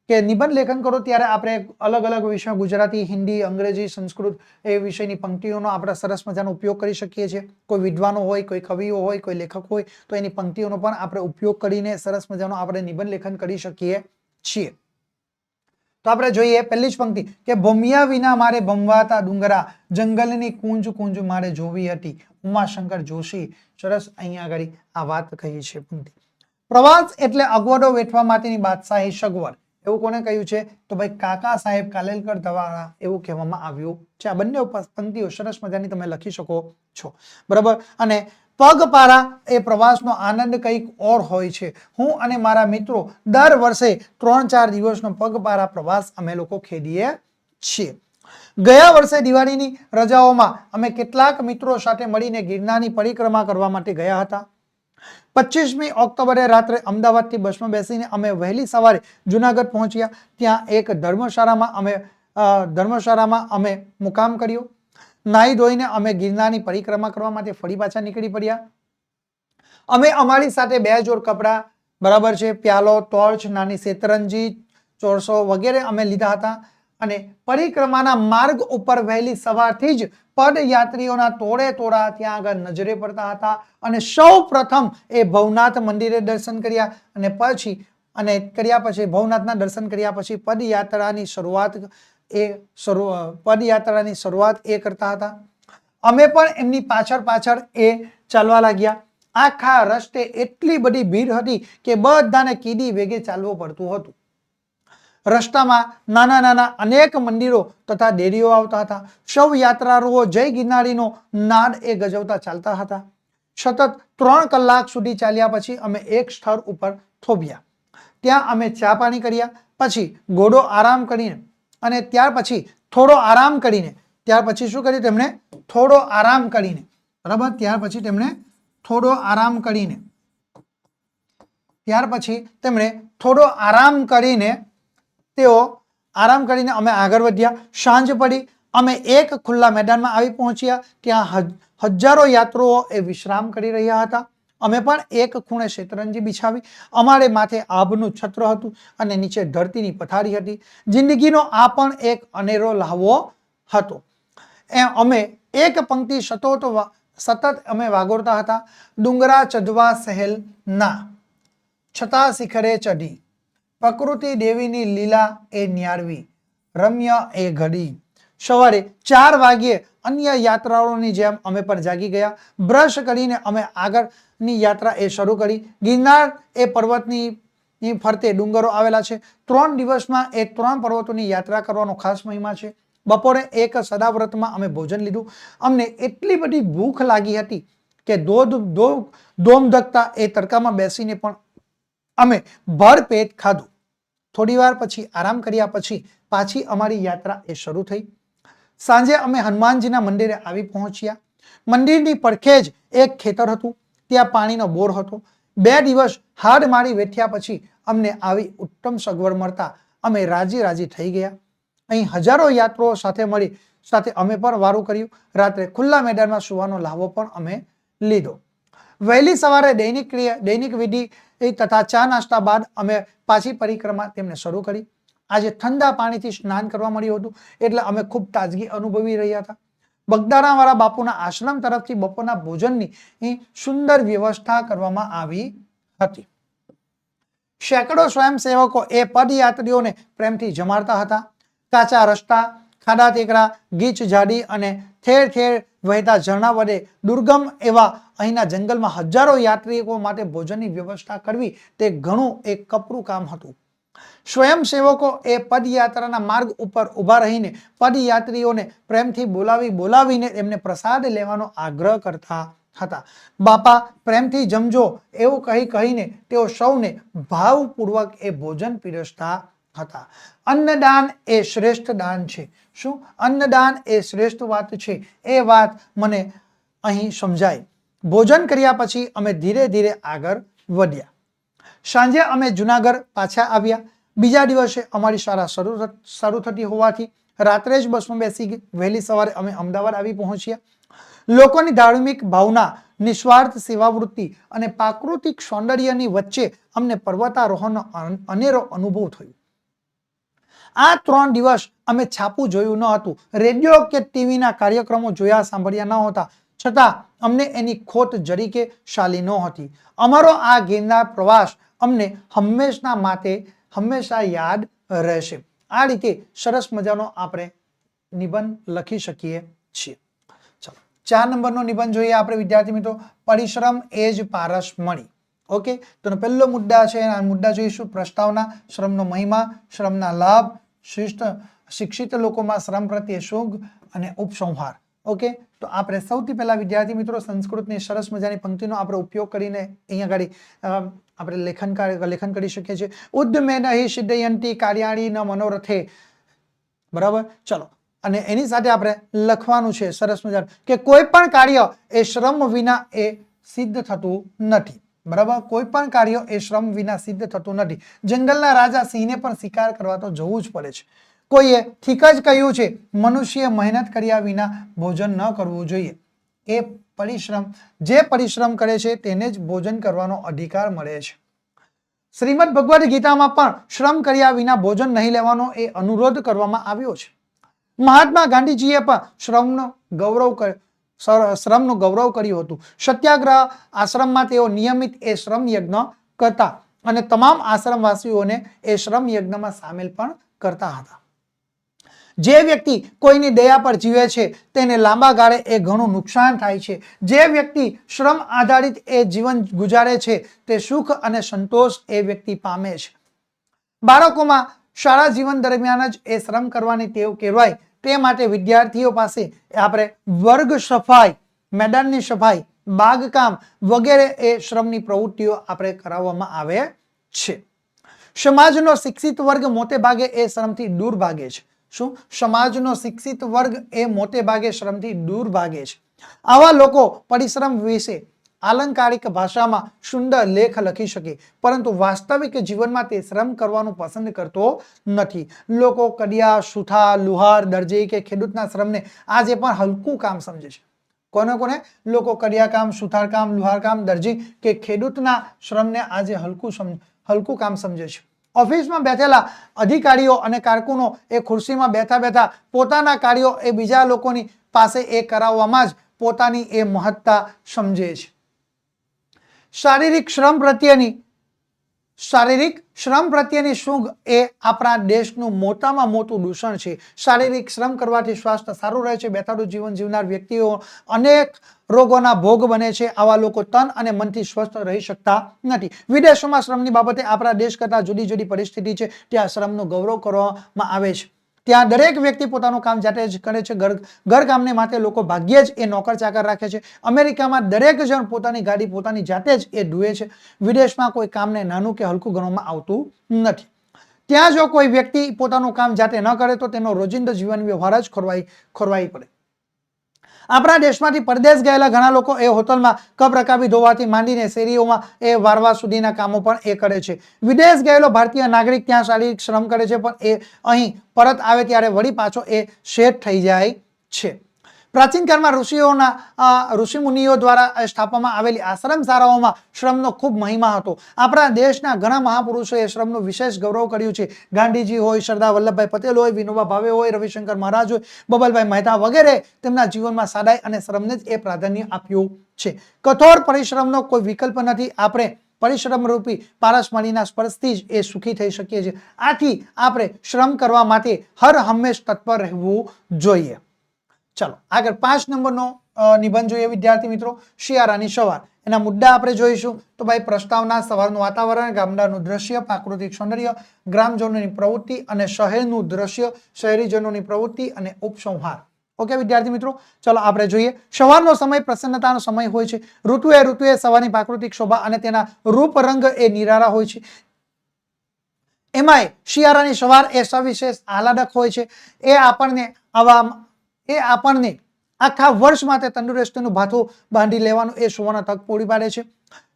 કે નિબંધ લેખન કરો ત્યારે આપણે અલગ અલગ વિષય, ગુજરાતી, હિન્દી, અંગ્રેજી, સંસ્કૃત એ વિષયની પંક્તિઓનો આપણે સરસ મજાનો ઉપયોગ કરી શકીએ છીએ. કોઈ વિદ્વાનો હોય, કોઈ કવિઓ હોય, કોઈ લેખક હોય તો એની પંક્તિઓનો પણ આપણે ઉપયોગ કરીને સરસ મજાનો આપણે નિબંધ લેખન કરી શકીએ છીએ. તો આપણે જોઈએ પહેલી જ પંક્તિ કે ભમ્યા વિના મારે ભમવાતા ડુંગરા, જંગલની કુંજ કુંજ મારે જોવી હતી. ઉમાશંકર જોશી. સરસ અહીંયા આગળ આ વાત કહી છે પંક્તિ. પ્રવાસ એટલે અગવડો વેઠવા માટેની બાદશાહી સગવડ. એવું કોને કહ્યું છે તો ભાઈ કાકા સાહેબ કાલેલકર દ્વારા એવું કહેવામાં આવ્યું છે. આ બંને પંક્તિઓ સરસ મજાની તમે લખી શકો છો. બરાબર, અને પગપાળા એ પ્રવાસનો આનંદ કંઈક ઓર હોય છે. હું અને મારા મિત્રો દર વર્ષે 3-4 દિવસનો પગપાળા પ્રવાસ અમે લોકો ખેડીએ છીએ. ગયા વર્ષે દિવાળીની રજાઓમાં અમે કેટલાક મિત્રો સાથે મળીને ગિરનારની પરિક્રમા કરવા માટે ગયા હતા. 25મી ઓક્ટોબરે રાત્રે અમદાવાદથી બસમાં બેસીને અમે વહેલી સવારે જુનાગઢ પહોંચ્યા. ત્યાં એક ધર્મશાળામાં અમે મુકામ કર્યો. નાહી ધોઈને અમે ગિરનારની પરિક્રમા કરવા માટે ફરી પાછા નીકળી પડ્યા. અમે અમારી સાથે 2 જોડ કપડા, બરાબર છે, પ્યાલો, ટોર્ચ, નાની શેતરંજી, ચોરસો વગેરે અમે લીધા હતા. અને પરિક્રમાના માર્ગ ઉપર વહેલી સવારથી જ પદયાત્રીઓના ટોળે ટોળા ત્યાં આગળ નજરે પડતા હતા. અને સૌ પ્રથમ એ ભવનાથ મંદિરે દર્શન કર્યા અને પછી ભવનાથના દર્શન કર્યા પછી પદયાત્રાની શરૂઆત એ કરતા હતા. અમે પણ એમની પાછળ એ ચાલવા લાગ્યા. આખા રસ્તે એટલી બધી ભીડ હતી કે બધાને કીડી વેગે ચાલવું પડતું હતું. રસ્તામાં નાના નાના અનેક મંદિરો તથા ડેરીઓ આવતા હતા. સૌ યાત્રાળુઓ જય ગિરનારીનો નાદ એ ગજવતા ચાલતા હતા. સતત 3 કલાક સુધી ચાલ્યા પછી અમે એક સ્થળ ઉપર થોભ્યા. ત્યાં અમે ચા પાણી કર્યા. પછી ઘોડો આરામ કરીને અને ત્યાર પછી થોડો આરામ કરીને ત્યાર પછી શું કર્યું તેમણે? થોડો આરામ કરીને. બરાબર, ત્યાર પછી તેમણે થોડો આરામ કરીને અમે આગળ વધ્યા. સાંજ પડી. અમે એક ખુલ્લા મેદાનમાં આવી પહોંચ્યા. ત્યાં હજારો યાત્રુઓ એ વિશ્રામ કરી રહ્યા હતા. અમે પણ એક ખૂણે શેતરંજી બિછાવી. અમારે માથે આભનું છત્ર હતું અને નીચે ધરતીની પથારી હતી. જિંદગીનો આ પણ એક અનેરો લહાવો હતો. અમે એક પંક્તિ સતત અમે વાગોળતા હતા. ડુંગરા ચઢવા સહેલ ના, છતાં શિખરે ચઢી. પ્રકૃતિ દેવીની લીલા એ ન્યારવી, રમ્ય એ ઘડી. સવારે 4 વાગ્યે અન્ય યાત્રાળુઓની જેમ અમે પણ જાગી ગયા. બ્રશ કરીને અમે આગળની યાત્રા એ શરૂ કરી. ગિરનાર એ પર્વતની ફરતે ડુંગરો આવેલા છે. 3 દિવસમાં એ 3 પર્વતોની યાત્રા કરવાનો ખાસ મહિમા છે. બપોરે એક સદાવ્રતમાં અમે ભોજન લીધું. અમને એટલી બધી ભૂખ લાગી હતી કે ધોમ ધકતા એ તડકામાં બેસીને પણ અમે ભરપેટ ખાધું. થોડી વાર પછી આરામ કર્યા પછી પાછી અમારી યાત્રા એ શરૂ થઈ. સાંજે અમે હનુમાનજીના મંદિરે આવી પહોંચ્યા. મંદિરની પડખે જ એક ખેતર હતું. ત્યાં પાણીનો બોર હતો. 2 દિવસ હાડ મારી વેઠ્યા પછી અમને આવી ઉત્તમ સગવડ મળતા અમે રાજી થઈ ગયા. અહીં હજારો યાત્રાઓ સાથે અમે પણ વારું કર્યું. રાત્રે ખુલ્લા મેદાનમાં સુવાનો લાવો પણ અમે લીધો. વહેલી સવારે દૈનિક વિધિ તથા ચા નાસ્તા બાદ અમે પાછી પરિક્રમા તેમને શરૂ કરી. આજે ઠંડા પાણીથી સ્નાન કરવા મળ્યું હતું એટલે અમે ખૂબ તાજગી અનુભવી રહ્યા હતા. બગદાણાવાળા બાપુના આશ્રમ તરફથી બપોરના ભોજનની સુંદર વ્યવસ્થા કરવામાં આવી હતી. સેંકડો સ્વયંસેવકો એ પદયાત્રીઓને પ્રેમથી જમાડતા હતા. કાચા રસ્તા, ખાડા ટેકરા, ગીચ ઝાડી અને ઠેર ઠેર વહેતા ઝરણા વડે દુર્ગમ એવા અહીંના જંગલમાં હજારો યાત્રિકો માટે ભોજનની વ્યવસ્થા કરવી તે ઘણું એક કપરું કામ હતું. સ્વયંસેવકો એ પદયાત્રાના માર્ગ ઉપર ઊભા રહીને પદયાત્રીઓને પ્રેમથી બોલાવીને એમને પ્રસાદ લેવાનો આગ્રહ કરતા હતા. બાપા પ્રેમથી જમજો એવું કહીને તેઓ સૌને ભાવપૂર્વક એ ભોજન પીરસતા હતા. અન્નદાન એ શ્રેષ્ઠ દાન છે. શું? અન્નદાન એ શ્રેષ્ઠ વાત છે. એ વાત મને અહીં સમજાય. ભોજન કર્યા પછી અમે ધીરે ધીરે આગળ વધ્યા. સાંજે અમે જુનાગઢ પાછા આવ્યા. બીજા દિવસે અમારી શાળા શરૂ થતી હોવાથી રાત્રે જ બસમાં બેસી ગઈ. વહેલી સવારે અમે અમદાવાદ આવી પહોંચ્યા. લોકોની ધાર્મિક ભાવના, નિસ્વાર્થ સેવાવૃત્તિ અને પ્રાકૃતિક સૌંદર્યની વચ્ચે અમને પર્વતારોહણનો અનેરો અનુભવ થયો. આ 3 દિવસ અમે છાપું જોયું ન હતું, રેડિયો કે ટીવીના કાર્યક્રમો જોયા સાંભળ્યા ન હતા, છતાં અમને એની ખોટ જરીકે શાલી ન હતી. અમારો આ ગિરનાર પ્રવાસ અમને હંમેશા યાદ રહેશે. આ રીતે સરસ મજાનો આપણે નિબંધ લખી શકીએ છીએ. ચાલો 4 નંબરનો નિબંધ જોઈએ આપણે વિદ્યાર્થી મિત્રો. પરિશ્રમ એ જ પારસ મળી. ઓકે, તો પહેલો મુદ્દા છે, આ મુદ્દા જોઈશું. પ્રસ્તાવના, શ્રમનો મહિમા, શ્રમના લાભ, શિક્ષિત લોકોમાં શ્રમ પ્રત્યે શુભ અને ઉપસંહાર. ઓકે, તો આપણે સૌથી પહેલા વિદ્યાર્થી મિત્રો સંસ્કૃતની સરસ મજાની પંક્તિનો આપણે ઉપયોગ કરીને અહીંયા આગળ આપણે લેખન કરી શકીએ છીએ. ઉદ્યમે નહિ સિદ્ધયંતી કાર્યાણી ન મનોરથે. બરાબર, ચલો. અને એની સાથે આપણે લખવાનું છે સરસ મજાનું કે કોઈ પણ કાર્ય એ શ્રમ વિના એ સિદ્ધ થતું નથી. બરાબર, કોઈ પણ કાર્ય એ શ્રમ વિના સિદ્ધ થતું નથી. જંગલના રાજા સિંહને પણ શિકાર કરવા તો જવું જ પડે છે. કોઈએ ઠીક જ કહ્યું છે, મનુષ્ય મહેનત કર્યા વિના ભોજન ન કરવું જોઈએ. એ જે પરિશ્રમ કરે છે તેને જ ભોજન કરવાનો અધિકાર મળે છે. શ્રીમદ ભગવદ ગીતામાં પણ શ્રમ કર્યા વિના ભોજન નહીં લેવાનો એ અનુરોધ કરવામાં આવ્યો છે. મહાત્મા ગાંધીજીએ પણ શ્રમનું ગૌરવ કર્યું હતું. સત્યાગ્રહ આશ્રમમાં તેઓ નિયમિત એ શ્રમ યજ્ઞ કરતા અને તમામ આશ્રમવાસીઓને એ શ્રમ યજ્ઞમાં સામેલ પણ કરતા હતા. જે વ્યક્તિ કોઈની દયા પર જીવે છે તેને લાંબા ગાળે એ ઘણું નુકસાન થાય છે. જે વ્યક્તિ શ્રમ આધારિત એ જીવન ગુજારે છે તે સુખ અને સંતોષ એ વ્યક્તિ પામે છે. બાળકોમાં શાળા જીવન દરમિયાન જ એ શ્રમ કરવાની ટેવ કેળવાય તે માટે વિદ્યાર્થીઓ પાસે આપણે વર્ગ સફાઈ, મેદાનની સફાઈ, બાગકામ વગેરે એ શ્રમની પ્રવૃત્તિઓ આપણે કરાવવામાં આવે છે. સમાજનો શિક્ષિત વર્ગ મોટે ભાગે એ શ્રમથી દૂર ભાગે છે. શું? સમાજનો શિક્ષિત વર્ગ એ મોટે ભાગે શ્રમથી દૂર ભાગે છે. આવા લોકો પરિશ્રમ વિશે આલંકારિક ભાષામાં સુંદર લેખ લખી શકે, પરંતુ વાસ્તવિક જીવનમાં તે શ્રમ કરવાનું પસંદ કરતો નથી. લોકો કડિયા, સુથાર, લુહાર, દરજી કે ખેડૂતના શ્રમને આજે પણ હલકું કામ સમજે છે. કોને લોકો કડિયા કામ, સુથાર કામ, લુહાર કામ, દરજી કે ખેડૂતના શ્રમને આજે હલકું કામ સમજે છે. ઓફિસમાં બેઠેલા અધિકારીઓ અને કારકુનો એ ખુરશીમાં બેઠા પોતાના કાર્યો એ બીજા લોકોની પાસે એ કરાવવામાં જ પોતાની એ મહત્તા સમજે છે. શારીરિક શ્રમ પ્રત્યેની સૂંઘ એ આપણા દેશનું મોટામાં મોટું દૂષણ છે. શારીરિક શ્રમ કરવાથી સ્વાસ્થ્ય સારું રહે છે. બેઠાડું જીવન જીવનાર વ્યક્તિઓ અનેક રોગોના ભોગ બને છે. આવા લોકો તન અને મનથી સ્વસ્થ રહી શકતા નથી. વિદેશોમાં શ્રમની બાબતે આપણા દેશ કરતા જુદી જુદી પરિસ્થિતિ છે. ત્યાં શ્રમનું ગૌરવ કરવામાં આવે છે. ત્યાં દરેક વ્યક્તિ પોતાનું કામ જાતે જ કરે છે. ઘરકામને માટે લોકો ભાગ્યે જ એ નોકર ચાકર રાખે છે. અમેરિકામાં દરેક જણ પોતાની ગાડી પોતાની જાતે જ એ ધુએ છે. વિદેશમાં કોઈ કામને નાનું કે હલકું ગણવામાં આવતું નથી. ત્યાં જો કોઈ વ્યક્તિ પોતાનું કામ જાતે ન કરે તો તેનો રોજિંદો જીવન વ્યવહાર જ ખોરવાઈ પડે. આપણા દેશમાંથી પરદેશ ગયેલા ઘણા લોકો એ હોટલમાં કપ રકાબી ધોવાથી માંડીને શેરીઓમાં એ વારવા સુધીના કામો પણ એ કરે છે. વિદેશ ગયેલો ભારતીય નાગરિક ત્યાં શારીરિક શ્રમ કરે છે, પણ એ અહીં પરત આવે ત્યારે વળી પાછો એ સેટ થઈ જાય છે. પ્રાચીન કાળમાં ઋષિમુનિઓ દ્વારા સ્થાપવામાં આવેલી આશ્રમ શાળાઓમાં શ્રમનો ખૂબ મહિમા હતો. આપણા દેશના ઘણા મહાપુરુષોએ શ્રમનું વિશેષ ગૌરવ કર્યું છે. ગાંધીજી હોય, સરદાર વલ્લભભાઈ પટેલ હોય, વિનોબા ભાવે હોય, રવિશંકર મહારાજ હોય, બબલભાઈ મહેતા વગેરે તેમના જીવનમાં સાદાઈ અને શ્રમને જ એ પ્રાધાન્ય આપ્યું છે. કઠોર પરિશ્રમનો કોઈ વિકલ્પ નથી. આપણે પરિશ્રમ રૂપી પારસમણીના સ્પર્શથી જ એ સુખી થઈ શકીએ છીએ. આથી આપણે શ્રમ કરવા માટે હર હંમેશ તત્પર રહેવું જોઈએ. ચાલો આગળ 5 નંબરનો નિબંધ જોઈએ વિદ્યાર્થી મિત્રો. શિયાળાની સવાર. એના મુદ્દા આપણે જોઈશું. તો ભાઈ પ્રસ્તાવના, સવારનું વાતાવરણ, ગામડાનું દ્રશ્ય, પ્રાકૃતિક સૌંદર્ય, ગ્રામજનોની પ્રવૃત્તિ અને શહેરનું દ્રશ્ય, શહેરીજનોની પ્રવૃત્તિ અને ઉપસંહાર. ઓકે વિદ્યાર્થી મિત્રો, ચલો આપણે જોઈએ. સવારનો સમય પ્રસન્નતાનો સમય હોય છે. ઋતુએ સવારની પ્રાકૃતિક શોભા અને તેના રૂપ રંગ એ નિરાળા હોય છે. એમાંય શિયાળાની સવાર એ સવિશેષ આહલાદક હોય છે. એ આપણને આખા વર્ષ માટે તંદુરસ્તીનું ભાથું બાંધી લેવાનું એ સુવર્ણ તક પૂરી પાડે છે.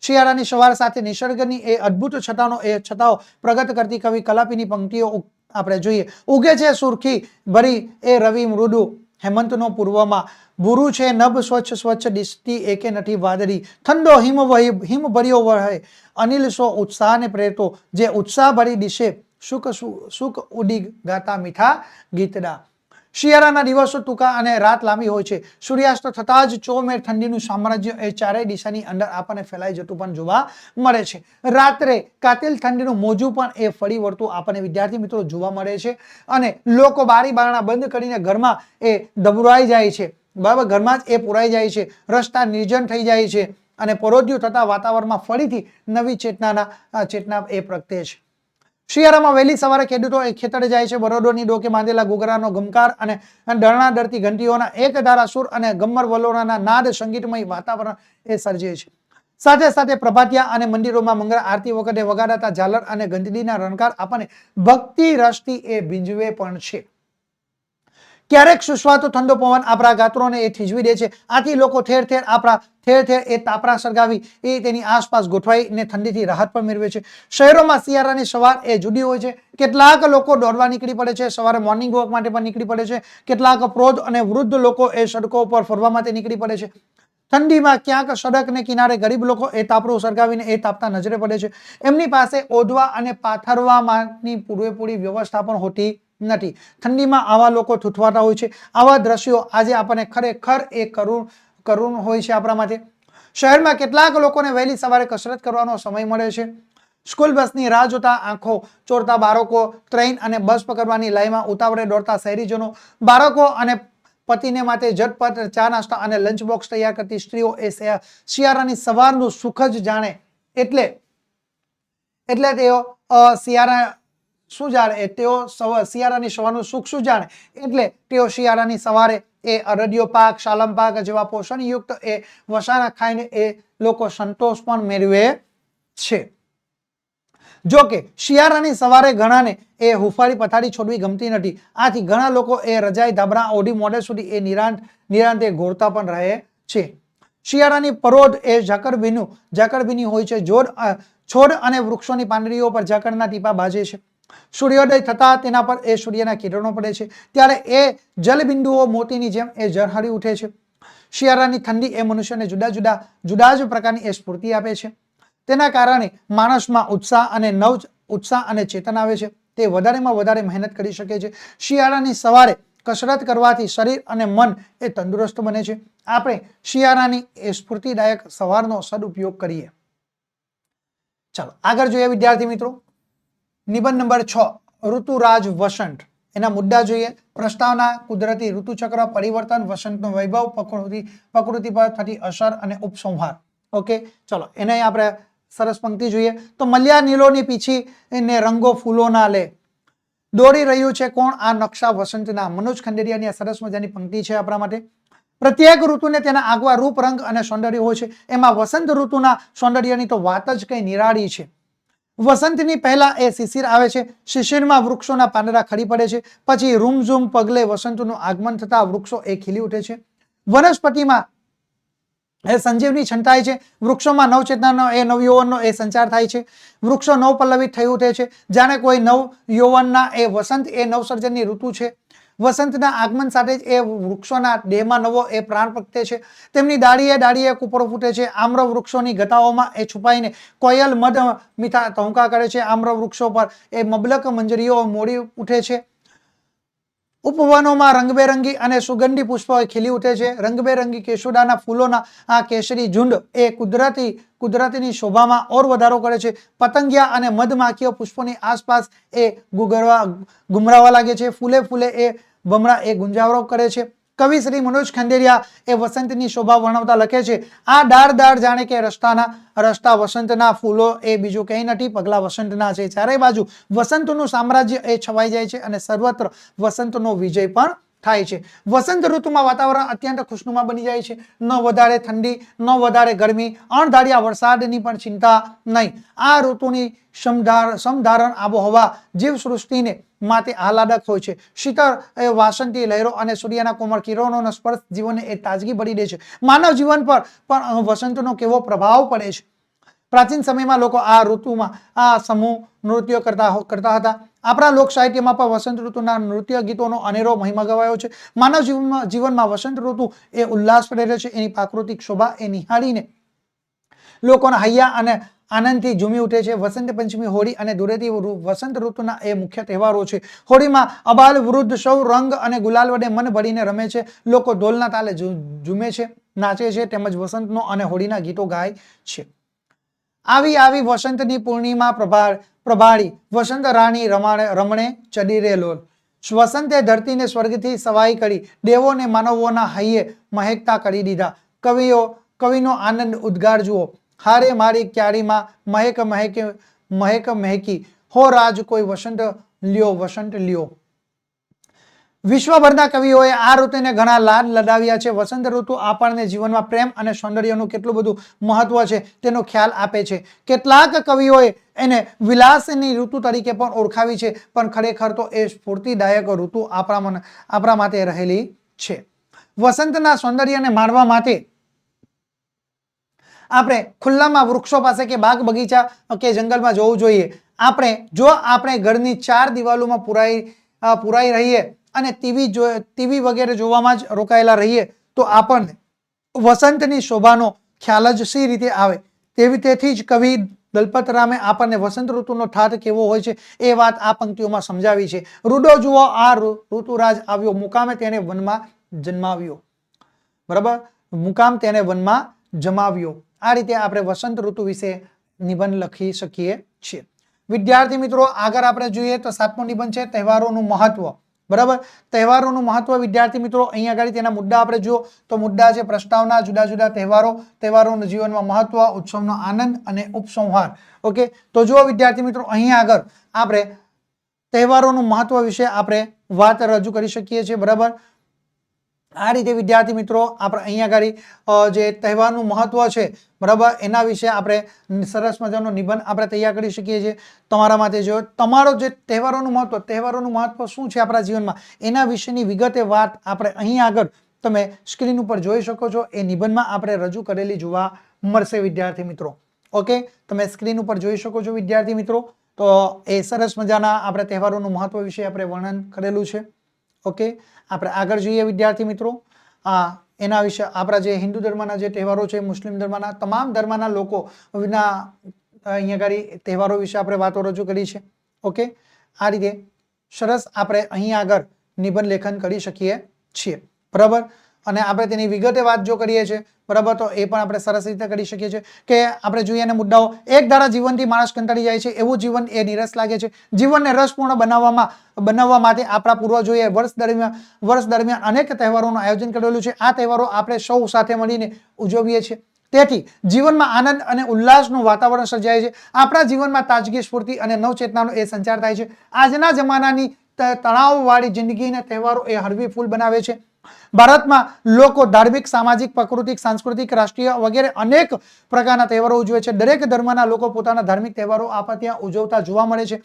શિયાળાની સવાર સાથે નિસર્ગની એ અદ્ભુત છટાઓ પ્રગટ કરતી કવિ કલાપીની પંક્તિઓ આપણે જોઈએ. ઉગે છે સુરખી ભરી એ રવિ મૃદુ હેમંતનો પૂર્વમાં, ભૂરું છે નભ સ્વચ્છ દિશતી એકે નથી વાદળી, ઠંડો હિમ ભર્યો વહે અનિલ સો ઉત્સાહને પ્રેરતો, જે ઉત્સાહ ભરી દિશે સુખ ઉડી ગાતા મીઠા ગીતડા. શિયાળાના દિવસો ટૂંકા અને રાત લાંબી હોય છે. સૂર્યાસ્ત થતા જ ચોમેર ઠંડીનું સામ્રાજ્ય એ ચારેય દિશાની અંદર આપણને ફેલાઈ જતું પણ જોવા મળે છે. રાત્રે કાતિલ ઠંડીનું મોજું પણ એ ફરી વળતું આપણને વિદ્યાર્થી મિત્રો જોવા મળે છે અને લોકો બારી બારણા બંધ કરીને ઘરમાં એ દબરાઈ જાય છે. બરાબર, ઘરમાં જ એ પુરાઈ જાય છે. રસ્તા નિર્જન થઈ જાય છે અને પરોઢિયું થતા વાતાવરણમાં ફરીથી નવી ચેતના એ પ્રગટે છે. શિયાળામાં વહેલી સવારે ખેડૂતો ખેતરે જાય છે. બરોડોની ડોકે બાંધેલા ઘૂઘરાનો ગમકાર અને ડરણા ડરતી ઘંટીઓના એક ધારા સુર અને ગમ્મર વલોણાના નાદ સંગીતમય વાતાવરણ એ સર્જે છે. સાથે સાથે પ્રભાતિયા અને મંદિરોમાં મંગળ આરતી વખતે વગાડાતા ઝાલર અને ઘંટડીના રણકાર આપણને ભક્તિ રસથી એ ભીંજવે પણ છે. ક્યારેક સુસ્વાતો ઠંડો પવન આપણા ગાત્રોને એ થીજવી દે છે. આથી લોકો ઠેર ઠેર એ તાપરા સળગાવી એ તેની આસપાસ ગોઠવાઈને ઠંડીથી રાહત પણ મેળવે છે. શહેરોમાં શિયાળાની સવાર એ જુદી હોય છે. કેટલાક લોકો દોડવા નીકળી પડે છે. સવારે મોર્નિંગ વોક માટે પણ નીકળી પડે છે. કેટલાક પ્રૌઢ અને વૃદ્ધ લોકો એ સડકો પર ફરવા માટે નીકળી પડે છે. ઠંડીમાં ક્યાંક સડકને કિનારે ગરીબ લોકો એ તાપરું સળગાવીને એ તાપતા નજરે પડે છે. એમની પાસે ઓઢવા અને પાથરવાની પૂરેપૂરી વ્યવસ્થા પણ હોતી નથી. ઠંડીમાં આવા લોકો થૂથવાતા હોય છે. આવા દ્રશ્યો આજે આપણને ખરેખર એ કરુણ હોય છે આપણા માટે. શહેરમાં કેટલાક લોકોને વહેલી સવારે કસરત કરવાનો સમય મળે છે. સ્કૂલ બસની રાહ જોતા આંખો ચોરતા બાળકો, ટ્રેન અને બસ પકડવાની લાઈનમાં ઉતાવળે દોડતા શહેરીજનો, બાળકો અને પતિને માટે ઝટપટ ચા નાસ્તા અને લંચ બોક્સ તૈયાર કરતી સ્ત્રીઓ એ શિયાળાની સવારનું સુખ જ જાણે એટલે તેઓ શિયાળાની સવારનું સુખ શું જાણે એટલે તેઓ શિયાળાની સવારે એ અરડિયો પાક, શાલમ પાક જેવા પોષણયુક્ત એ વસાણા ખાઈને એ લોકો સંતોષ પણ મેળવે છે. જોકે શિયાળાની સવારે ઘણાને એ હુંફાળી પથારી છોડવી ગમતી નથી. આથી ઘણા લોકો એ રજાઈ ધાબળા ઓઢી મોડે સુધી એ નિરાંતે ઘોરતા પણ રહે છે. શિયાળાની પરોઢ એ ઝાકળભીની હોય છે. છોડ અને વૃક્ષોની પાંદડીઓ પર ઝાકળના ટીપા બાજે છે. સૂર્યોદય થતા તેના પર એ સૂર્યના કિરણો પડે છે. ત્યારે એ જલબિંદુઓ મોતીની જેમ એ ઝળહળી ઉઠે છે. શિયાળાની ઠંડી એ મનુષ્યને જુદા જ પ્રકારની એ સ્ફૂર્તિ આપે છે. તેના કારણે માણસમાં ઉત્સાહ અને ચેતન આવે છે. તે વધારેમાં વધારે મહેનત કરી શકે છે. શિયાળાની સવારે કસરત કરવાથી શરીર અને મન એ તંદુરસ્ત બને છે. આપણે શિયાળાની એ સ્ફૂર્તિદાયક સવારનો સદુપયોગ કરીએ. ચાલો આગળ જોઈએ વિદ્યાર્થી મિત્રો. નિબંધ નંબર 6 ઋતુરાજ વસંત. એના મુદ્દા જોઈએ. પ્રસ્તાવના, કુદરતી ઋતુચક્ર, પરિવર્તન, વસંતનો વૈભવ, પ્રકૃતિ પર થતી અસર અને ઉપસંહાર. ઓકે, ચલો એને આપણે સરસ પંક્તિ જોઈએ. તો મલ્યા નીલોની પીછી ને રંગો ફૂલોના લે, દોડી રહ્યું છે કોણ આ નકશા વસંતના. મનોજ ખંડેરિયાની આ સરસ મજાની પંક્તિ છે આપણા માટે. પ્રત્યેક ઋતુને તેના આગવા રૂપ, રંગ અને સૌંદર્ય હોય છે. એમાં વસંત ઋતુના સૌંદર્યની તો વાત જ કઈ નિરાળી છે. વસંતની પહેલા એ શિશિર આવે છે. શિશિરમાં વૃક્ષોના પાંદડા ખરી પડે છે. પછી રૂમઝૂમ પગલે વસંતનું આગમન થતા વૃક્ષો એ ખીલી ઉઠે છે. વનસ્પતિમાં એ સંજીવની છંટાય છે. વૃક્ષોમાં નવચેતનાનો એ નવયૌવનનો એ સંચાર થાય છે. વૃક્ષો નવપલ્લવિત થઈ ઉઠે છે. જાણે કોઈ નવ યૌવનના એ વસંત એ નવસર્જનની ઋતુ છે. વસંતના આગમન સાથે જ એ વૃક્ષોના દેહમાં નવો એ પ્રાણ પ્રગટે છે. તેમની ડાળીએ કુપરો ફૂટે છે. આમ્ર વૃક્ષોની ગતાઓમાં એ છુપાઈને કોયલ મધ મીઠા ટહુકા કરે છે. આમ્ર વૃક્ષો પર એ મબલક મંજરીઓ મોડી ઉઠે છે. ઉપવનોમાં રંગબેરંગી અને સુગંધી પુષ્પો ખીલી ઉઠે છે. રંગબેરંગી કેસુડાના ફૂલોના આ કેસરી ઝુંડ એ કુદરતીની શોભામાં ઓર વધારો કરે છે. પતંગિયા અને મધમાખીઓ પુષ્પોની આસપાસ એ ગુમરાવા લાગે છે. ફૂલે એ ભમરા એ ગુંજાવરો કરે છે. કવિ શ્રી મનોજ ખંડેરિયા એ વસંતની શોભા વર્ણવતા લખે છે, આ ડાળ જાણે કે રસ્તા વસંતના, ફૂલો એ બીજું કંઈ નથી, પગલા વસંતના છે. ચારે બાજુ વસંતનું સામ્રાજ્ય એ છવાઈ જાય છે અને સર્વત્ર વસંતનો વિજય પણ થાય છે। વસંત ઋતુમાં વાતાવરણ અત્યંત ખુશનુમા બની જાય છે। ન વધારે ઠંડી, ન વધારે ગરમી, અણધાર્યા વરસાદની પણ ચિંતા નહીં। આ ઋતુની સમધારણ આબોહવા જીવસૃષ્ટિને માટે આહલાદક હોય છે। શીતળ વાસંતી લહેરો અને સૂર્યના કોમળ કિરણોનો સ્પર્શ જીવનને એ તાજગી ભરી દે છે। માનવ જીવન પર પણ વસંતનો કેવો પ્રભાવ પડે છે। પ્રાચીન સમયમાં લોકો આ ઋતુમાં આ સમૂહ નૃત્ય કરતા હતા। આપણા લોક સાહિત્યમાં પણ વસંત ઋતુના નૃત્ય ગીતોનો અનેરો મહિમા ગવાયો છે। માનવ જીવનમાં વસંત ઋતુ એ ઉલ્લાસ પ્રેરે છે। એની પ્રાકૃતિક શોભા એ નિહાળીને લોકોના હૈયા અને આનંદથી ઝૂમી ઉઠે છે। વસંત પંચમી, હોળી અને ધૂળેટી વસંત ઋતુના એ મુખ્ય તહેવારો છે। હોળીમાં અબાલ વૃદ્ધ સૌ રંગ અને ગુલાલ વડે મન ભરીને રમે છે। લોકો ઢોલના તાલે ઝૂમે છે, નાચે છે, તેમજ વસંતનો અને હોળીના ગીતો ગાય છે। આવી વસંતની પૂર્ણિમા પ્રભાળી વસંત રાણી રમણે ચડી રે લોલ। વસંતે ધરતીને સ્વર્ગથી સવાઈ કરી, દેવોને માનવોના હૈયે મહેકતા કરી દીધા। કવિનો આનંદ ઉદ્ગાર જુઓ। હારે મારી ક્યારીમાં મહેક મહેકી, હો રાજ કોઈ વસંત લ્યો। વિશ્વભરના કવિઓએ આ ઋતુને ઘણા લાડ લડાવ્યા છે। વસંત ઋતુ આપણને જીવનમાં પ્રેમ અને સૌંદર્યનું કેટલું બધું મહત્વ છે તેનો ખ્યાલ આપે છે। કેટલાક કવિઓએ એને વિલાસની ઋતુ તરીકે પણ ઓળખાવી છે, પણ ખરેખર તો એ સ્ફૂર્તિદાયક ઋતુ આપણા માટે રહેલી છે। વસંતના સૌંદર્યને માણવા માટે આપણે ખુલ્લામાં વૃક્ષો પાસે કે બાગ બગીચા કે જંગલમાં જવું જોઈએ। જો આપણે ઘરની 4 દિવાલોમાં પુરાઈ રહીએ અને ટીવી વગેરે જોવામાં જ રોકાયેલા રહીએ તો આપણને વસંતની શોભાનો ખ્યાલ જ સી રીતે આવે। તેથી જ કવિ દલપતરામે આપણને વસંત ઋતુનો ઠાઠ કેવો હોય છે એ વાત આ પંક્તિઓમાં સમજાવી છે। રૂડો જુઓ આ ઋતુરાજ આવ્યો, મુકામે તેને વનમાં જન્માવ્યો। બરાબર, મુકામ તેને વનમાં જમાવ્યો। આ રીતે આપણે વસંત ઋતુ વિશે નિબંધ લખી શકીએ છીએ। વિદ્યાર્થી મિત્રો, આગળ આપણે જોઈએ તો 7મો નિબંધ છે તહેવારોનું મહત્વ। બરાબર, તહેવારોનું મહત્વ વિદ્યાર્થી મિત્રો અહીંયા આગળ તેના મુદ્દા આપણે જુઓ તો મુદ્દા છે પ્રસ્તાવના, જુદા જુદા તહેવારોનું જીવનમાં મહત્વ, ઉત્સવનો આનંદ અને ઉપસંહાર। ઓકે, તો જુઓ વિદ્યાર્થી મિત્રો અહીંયા આગળ આપણે તહેવારોનું મહત્વ વિશે આપણે વાત રજૂ કરી શકીએ છીએ। બરાબર, આ રીતે વિદ્યાર્થી મિત્રો આપણે અહીંયા આગળ જે તહેવારનું મહત્વ છે, બરાબર, એના વિશે આપણે સરસ મજાનો નિબંધ આપણે તૈયાર કરી શકીએ છીએ। તમારા માટે જો તમારો જે તહેવારોનું મહત્વ શું છે આપણા જીવનમાં એના વિશેની વિગતે વાત આપણે અહીં આગળ તમે સ્ક્રીન ઉપર જોઈ શકો છો। એ નિબંધમાં આપણે રજૂ કરેલી જોવા મળશે વિદ્યાર્થી મિત્રો। ઓકે, તમે સ્ક્રીન ઉપર જોઈ શકો છો વિદ્યાર્થી મિત્રો। તો એ સરસ મજાના આપણે તહેવારોનું મહત્વ વિશે આપણે વર્ણન કરેલું છે। ઓકે, આપણે આગળ જોઈએ વિદ્યાર્થી મિત્રો। એના વિશે આપણા જે હિન્દુ ધર્મના જે તહેવારો છે, મુસ્લિમ ધર્મના તમામ ધર્મના લોકો અહીંયા આગળ તહેવારો વિશે આપણે વાતો રજૂ કરી છે। ઓકે, આ રીતે સરસ આપણે અહીં આગળ નિબંધ લેખન કરી શકીએ છીએ। બરાબર, અને આપણે તેની વિગતે વાત જો કરીએ છીએ, બરાબર, તો એ પણ આપણે સરસ રીતે કરી શકીએ છીએ કે આપણે જોઈએ એના મુદ્દાઓ। એક ધારા જીવનથી માણસ કંટાળી જાય છે, એવું જીવન એ નિરસ લાગે છે। જીવનને રસપૂર્ણ બનાવવા માટે આપણા પૂર્વજોએ વર્ષ દરમિયાન અનેક તહેવારોનું આયોજન કરેલું છે। આ તહેવારો આપણે સૌ સાથે મળીને ઉજવીએ છીએ, તેથી જીવનમાં આનંદ અને ઉલ્લાસનું વાતાવરણ સર્જાય છે। આપણા જીવનમાં તાજગી, સ્ફૂર્તિ અને નવચેતનાનો એ સંચાર થાય છે। આજના જમાનાની તણાવવાળી જિંદગીને તહેવારો એ હળવી ફૂલ બનાવે છે। ભારતમાં લોકો ધાર્મિક, સામાજિક, પ્રાકૃતિક, સાંસ્કૃતિક, રાષ્ટ્રીય વગેરે અનેક પ્રકારના તહેવારો ઉજવે છે। દરેક ધર્મના લોકો પોતાના ધાર્મિક તહેવારો આપણે ત્યાં ઉજવતા જોવા મળે છે।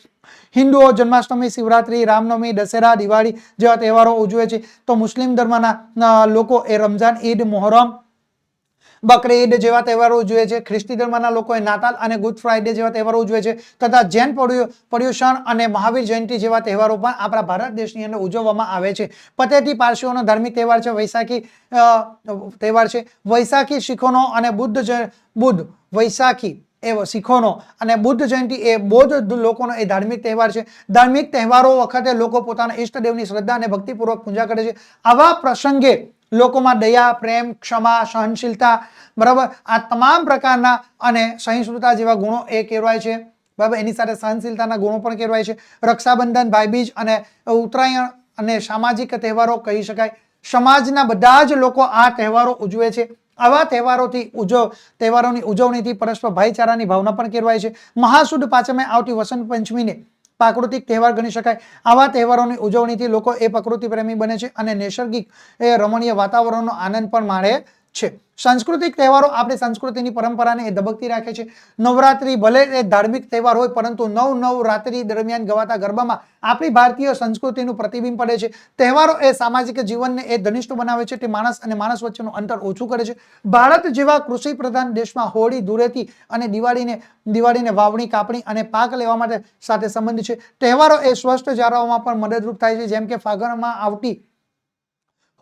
હિન્દુઓ જન્માષ્ટમી, શિવરાત્રી, રામનવમી, દશેરા, દિવાળી જેવા તહેવારો ઉજવે છે, તો મુસ્લિમ ધર્મના લોકો એ રમઝાન, ઈદ, મોહરમ, બકરી ઈદ જેવા તહેવારો ઉજવે છે। ખ્રિસ્તી ધર્મના લોકોએ નાતાલ અને ગુડ ફ્રાઇડે જેવા તહેવારો ઉજવે છે, તથા જૈન પર્યુષણ અને મહાવીર જયંતિ જેવા તહેવારો પણ આપણા ભારત દેશની અંદર ઉજવવામાં આવે છે। પતેતી પારસીઓનો ધાર્મિક તહેવાર છે વૈશાખી શીખોનો અને વૈશાખી એ શીખોનો અને બુદ્ધ જયંતિ એ બૌદ્ધ લોકોનો એ ધાર્મિક તહેવાર છે। ધાર્મિક તહેવારો વખતે લોકો પોતાના ઈષ્ટદેવની શ્રદ્ધા અને ભક્તિપૂર્વક પૂજા કરે છે। આવા પ્રસંગે લોકોમાં દયા, પ્રેમ, ક્ષમા, સહનશીલતા, બરાબર, આ તમામ પ્રકારના અને સહિષ્ણુતા જેવા ગુણો એ કેળવાય છે। બરાબર, એની સાથે સહનશીલતાના ગુણો પણ કેળવાય છે। રક્ષાબંધન, ભાઈબીજ અને ઉત્તરાયણ અને સામાજિક તહેવારો કહી શકાય। સમાજના બધા જ લોકો આ તહેવારો ઉજવે છે। આવા તહેવારોની ઉજવણીથી પરસ્પર ભાઈચારાની ભાવના પણ કેળવાય છે। મહાસુદ પાંચમે આવતી વસંત પંચમીને પ્રાકૃતિક તહેવાર ગણી શકાય. આવા તહેવારોની ઉજવણીથી લોકો એ પ્રકૃતિ પ્રેમી બને છે અને નૈસર્ગિક એ રમણીય વાતાવરણનો આનંદ પણ માણે છે. સાંસ્કૃતિક તહેવારો આપણી સંસ્કૃતિની પરંપરાને એ ધબકતી રાખે છે. નવરાત્રી ભલે એ ધાર્મિક તહેવાર હોય, પરંતુ નવરાત્રી દરમિયાન ગવાતા ગરબામાં આપણી ભારતીય સંસ્કૃતિનું પ્રતિબિંબ પડે છે. તહેવારો એ સામાજિક જીવનને એ ઘનિષ્ઠ બનાવે છે. તે માણસ અને માણસ વચ્ચેનું અંતર ઓછું કરે છે. ભારત જેવા કૃષિ પ્રધાન દેશમાં હોળી, ધૂળેટી અને દિવાળીને વાવણી, કાપણી અને પાક લેવા માટે સાથે સંબંધ છે. તહેવારો એ સ્વસ્થ જાળવવામાં પણ મદદરૂપ થાય છે. જેમ કે ફાગણમાં આવતી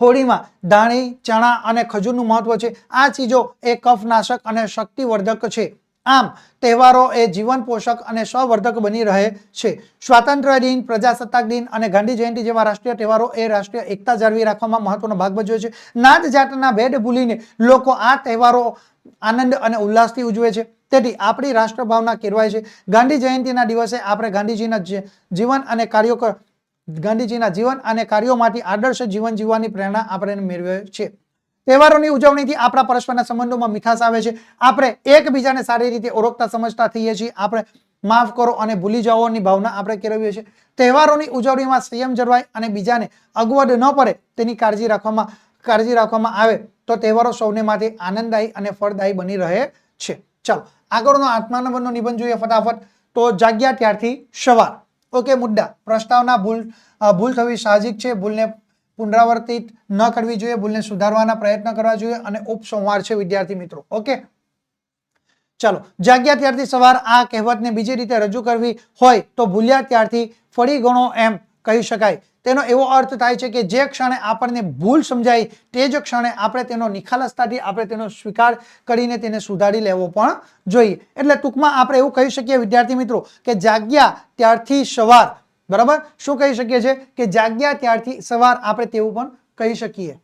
હોળીમાં ધાણી, ચણા અને ખજૂરનું મહત્વ છે. આ ચીજો એ કફનાશક અને શક્તિવર્ધક છે. આમ તહેવારો એ જીવન પોષક અને સ્વવર્ધક બની રહે છે. સ્વાતંત્ર્ય દિન, પ્રજાસત્તાક દિન અને ગાંધી જયંતિ જેવા રાષ્ટ્રીય તહેવારો એ રાષ્ટ્રીય એકતા જાળવી રાખવામાં મહત્વનો ભાગ ભજવે છે. નાત જાતના ભેદ ભૂલીને લોકો આ તહેવારો આનંદ અને ઉલ્લાસથી ઉજવે છે. તેથી આપણી રાષ્ટ્રભાવના કેળવાય છે. ગાંધી જયંતિના દિવસે આપણે ગાંધીજીના જીવન અને કાર્યોમાંથી આદર્શ જીવન જીવવાની પ્રેરણા આપણે મેળવીએ છીએ. તહેવારોની ઉજવણીથી આપણા પરસ્પરના સંબંધોમાં મીઠાશ આવે છે. આપણે એકબીજાને સારી રીતે ઓળખતા સમજતા થઈએ છીએ. આપણે માફ કરો અને ભૂલી જાઓની ભાવના આપણે કેળવીએ છીએ. તહેવારોની ઉજવણીમાં સંયમ જળવાય અને બીજાને અગવડ ન પડે તેની કાળજી રાખવામાં આવે તો તહેવારો સૌને માટે આનંદદાયી અને ફળદાયી બની રહે છે. ચાલો આગળનો 8મા નંબરનો નિબંધ જોઈએ ફટાફટ. તો જાગ્યા ત્યારથી સવાર. ઓકે, મુદ્દા પ્રસ્તાવના ભૂલ થવી સાહજિક છે. ભૂલને પુનરાવર્તિત ન કરવી જોઈએ. ભૂલને સુધારવાના પ્રયત્ન કરવા જોઈએ અને ઉપસંહાર છે વિદ્યાર્થી મિત્રો. ઓકે, ચાલો. જાગ્યા ત્યારથી સવાર આ કહેવતને બીજી રીતે રજૂ કરવી હોય તો ભૂલ્યા ત્યારથી ફરી ગણો એમ કહી શકાય. તેનો એવો અર્થ થાય છે કે જે ક્ષણે આપણને ભૂલ સમજાય તે જ ક્ષણે આપણે તેનો નિખાલસતાથી આપણે તેનો સ્વીકાર કરીને તેને સુધારી લેવો પણ જોઈએ. એટલે ટૂંકમાં આપણે એવું કહી શકીએ વિદ્યાર્થી મિત્રો કે જાગ્યા ત્યારથી સવાર. બરાબર, શું કહી શકીએ છીએ કે જાગ્યા ત્યારથી સવાર આપણે તેવું પણ કહી શકીએ.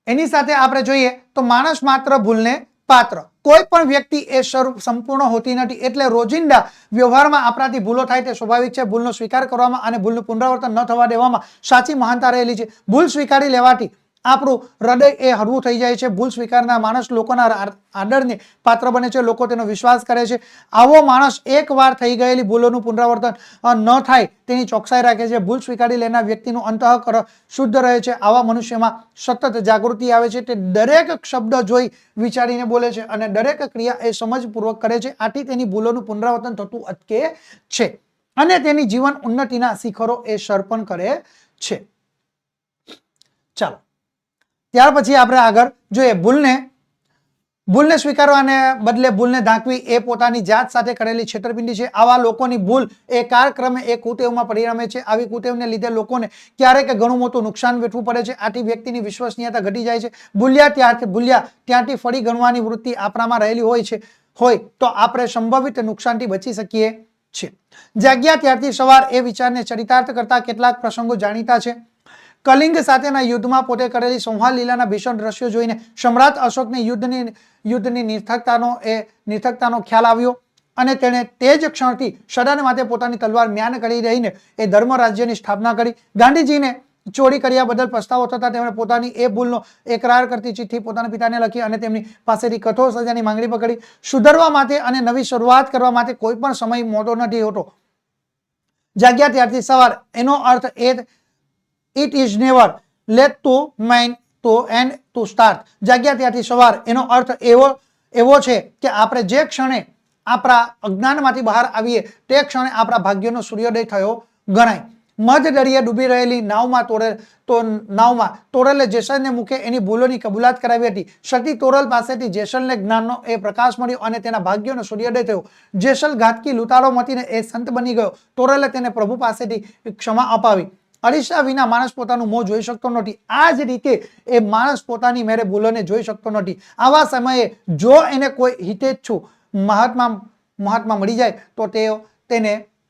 એની સાથે આપણે જોઈએ તો માણસ માત્ર ભૂલને પાત્ર. કોઈ પણ વ્યક્તિ એ સંપૂર્ણ હોતી નથી. એટલે રોજિંદા વ્યવહારમાં આપણાથી ભૂલો થાય તે સ્વાભાવિક છે. ભૂલનો સ્વીકાર કરવામાં અને ભૂલનું પુનરાવર્તન ન થવા દેવામાં સાચી મહાનતા રહેલી છે. ભૂલ સ્વીકારી લેવાથી આપણું હૃદય એ હળવું થઈ જાય છે. ભૂલ સ્વીકારનાર માણસ લોકોના આદરને પાત્ર બને છે. લોકો તેનો વિશ્વાસ કરે છે. આવો માણસ એકવાર થઈ ગયેલી ભૂલોનું પુનરાવર્તન ન થાય તેની ચોકસાઈ રાખે છે. ભૂલ સ્વીકારી લેનાર વ્યક્તિનું અંતઃકરણ શુદ્ધ રહે છે. આવા મનુષ્યમાં સતત જાગૃતિ આવે છે. તે દરેક શબ્દ જોઈ વિચારીને બોલે છે અને દરેક ક્રિયા એ સમજપૂર્વક કરે છે. આથી તેની ભૂલોનું પુનરાવર્તન થતું અટકે છે અને તેની જીવન ઉન્નતિના શિખરો એ સર પણ કરે છે. ચાલો, ત્યાર પછી આપણે આગળ જોઈએ. ભૂલને સ્વીકારવાને બદલે ભૂલને ઢાંકવી એ પોતાની જાત સાથે કરેલી છેતરપિંડી છે. આવા લોકોની ભૂલ એ કાળક્રમે એ કુટેવમાં પરિણમે છે. આવી કુટેવને લીધે લોકોને ક્યારેક ઘણું મોટું નુકસાન વેઠવું પડે છે. આથી વ્યક્તિની વિશ્વસનીયતા ઘટી જાય છે. ભૂલ્યા ત્યાંથી ફરી ગણવાની વૃત્તિ આપણામાં રહેલી હોય તો આપણે સંભવિત નુકસાનથી બચી શકીએ છીએ. જાગ્યા ત્યારથી સવાર એ વિચારને ચરિતાર્થ કરતા કેટલાક પ્રસંગો જાણીતા છે. કલિંગ સાથેના યુદ્ધમાં પોતે કરેલી સંહાર લીલાના ભીષણ દ્રશ્યો જોઈને સમ્રાટ અશોકને યુદ્ધની નિર્થકતાનો ખ્યાલ આવ્યો અને તેણે તે જ ક્ષણથી સદાને માટે પોતાની તલવાર મ્યાન કરી રહીને એ ધર્મ રાજ્યની સ્થાપના કરી. ગાંધીજીને ચોરી કર્યા બદલ પસ્તાવો થતા તેમણે પોતાની એ ભૂલનો એકરાર કરતી ચિઠ્ઠી પોતાના પિતાને લખી અને તેમની પાસેથી કઠોર સજાની માંગણી પકડી. સુધરવા માટે અને નવી શરૂઆત કરવા માટે કોઈ પણ સમય મોટો નથી હોતો. જાગ્યા ત્યારથી સવાર એનો અર્થ It is never late to mind to end to start. જાગ્યા ત્યારથી સવાર એનો અર્થ એવો છે કે આપણે જે ક્ષણે આપણા અજ્ઞાનમાંથી બહાર આવીએ તે ક્ષણે આપણા ભાગ્યનો સૂર્યોદય થયો ગણાય. મધ દરિયે ડૂબી રહેલી નાવમાં તોરલે જેસલને મુખે એની ભૂલોની કબૂલાત કરાવી હતી. સતી તોરલ પાસેથી જેસલને જ્ઞાનનો એ પ્રકાશ મળ્યો અને તેના ભાગ્યનો સૂર્યોદય થયો. જેસલ ઘાતકી લૂંટારો મતીને એ સંત બની ગયો. તોરલે તેને પ્રભુ પાસેથી ક્ષમા અપાવી. અરીસા વિના માણસ પોતાનું મોં જોઈ શકતો નથી. આ જ રીતે એ માણસ પોતાની મેરે ભૂલોને જોઈ શકતો નથી. આવા સમયે જો એને કોઈ હિતેચ્છુ મહાત્મા મળી જાય તો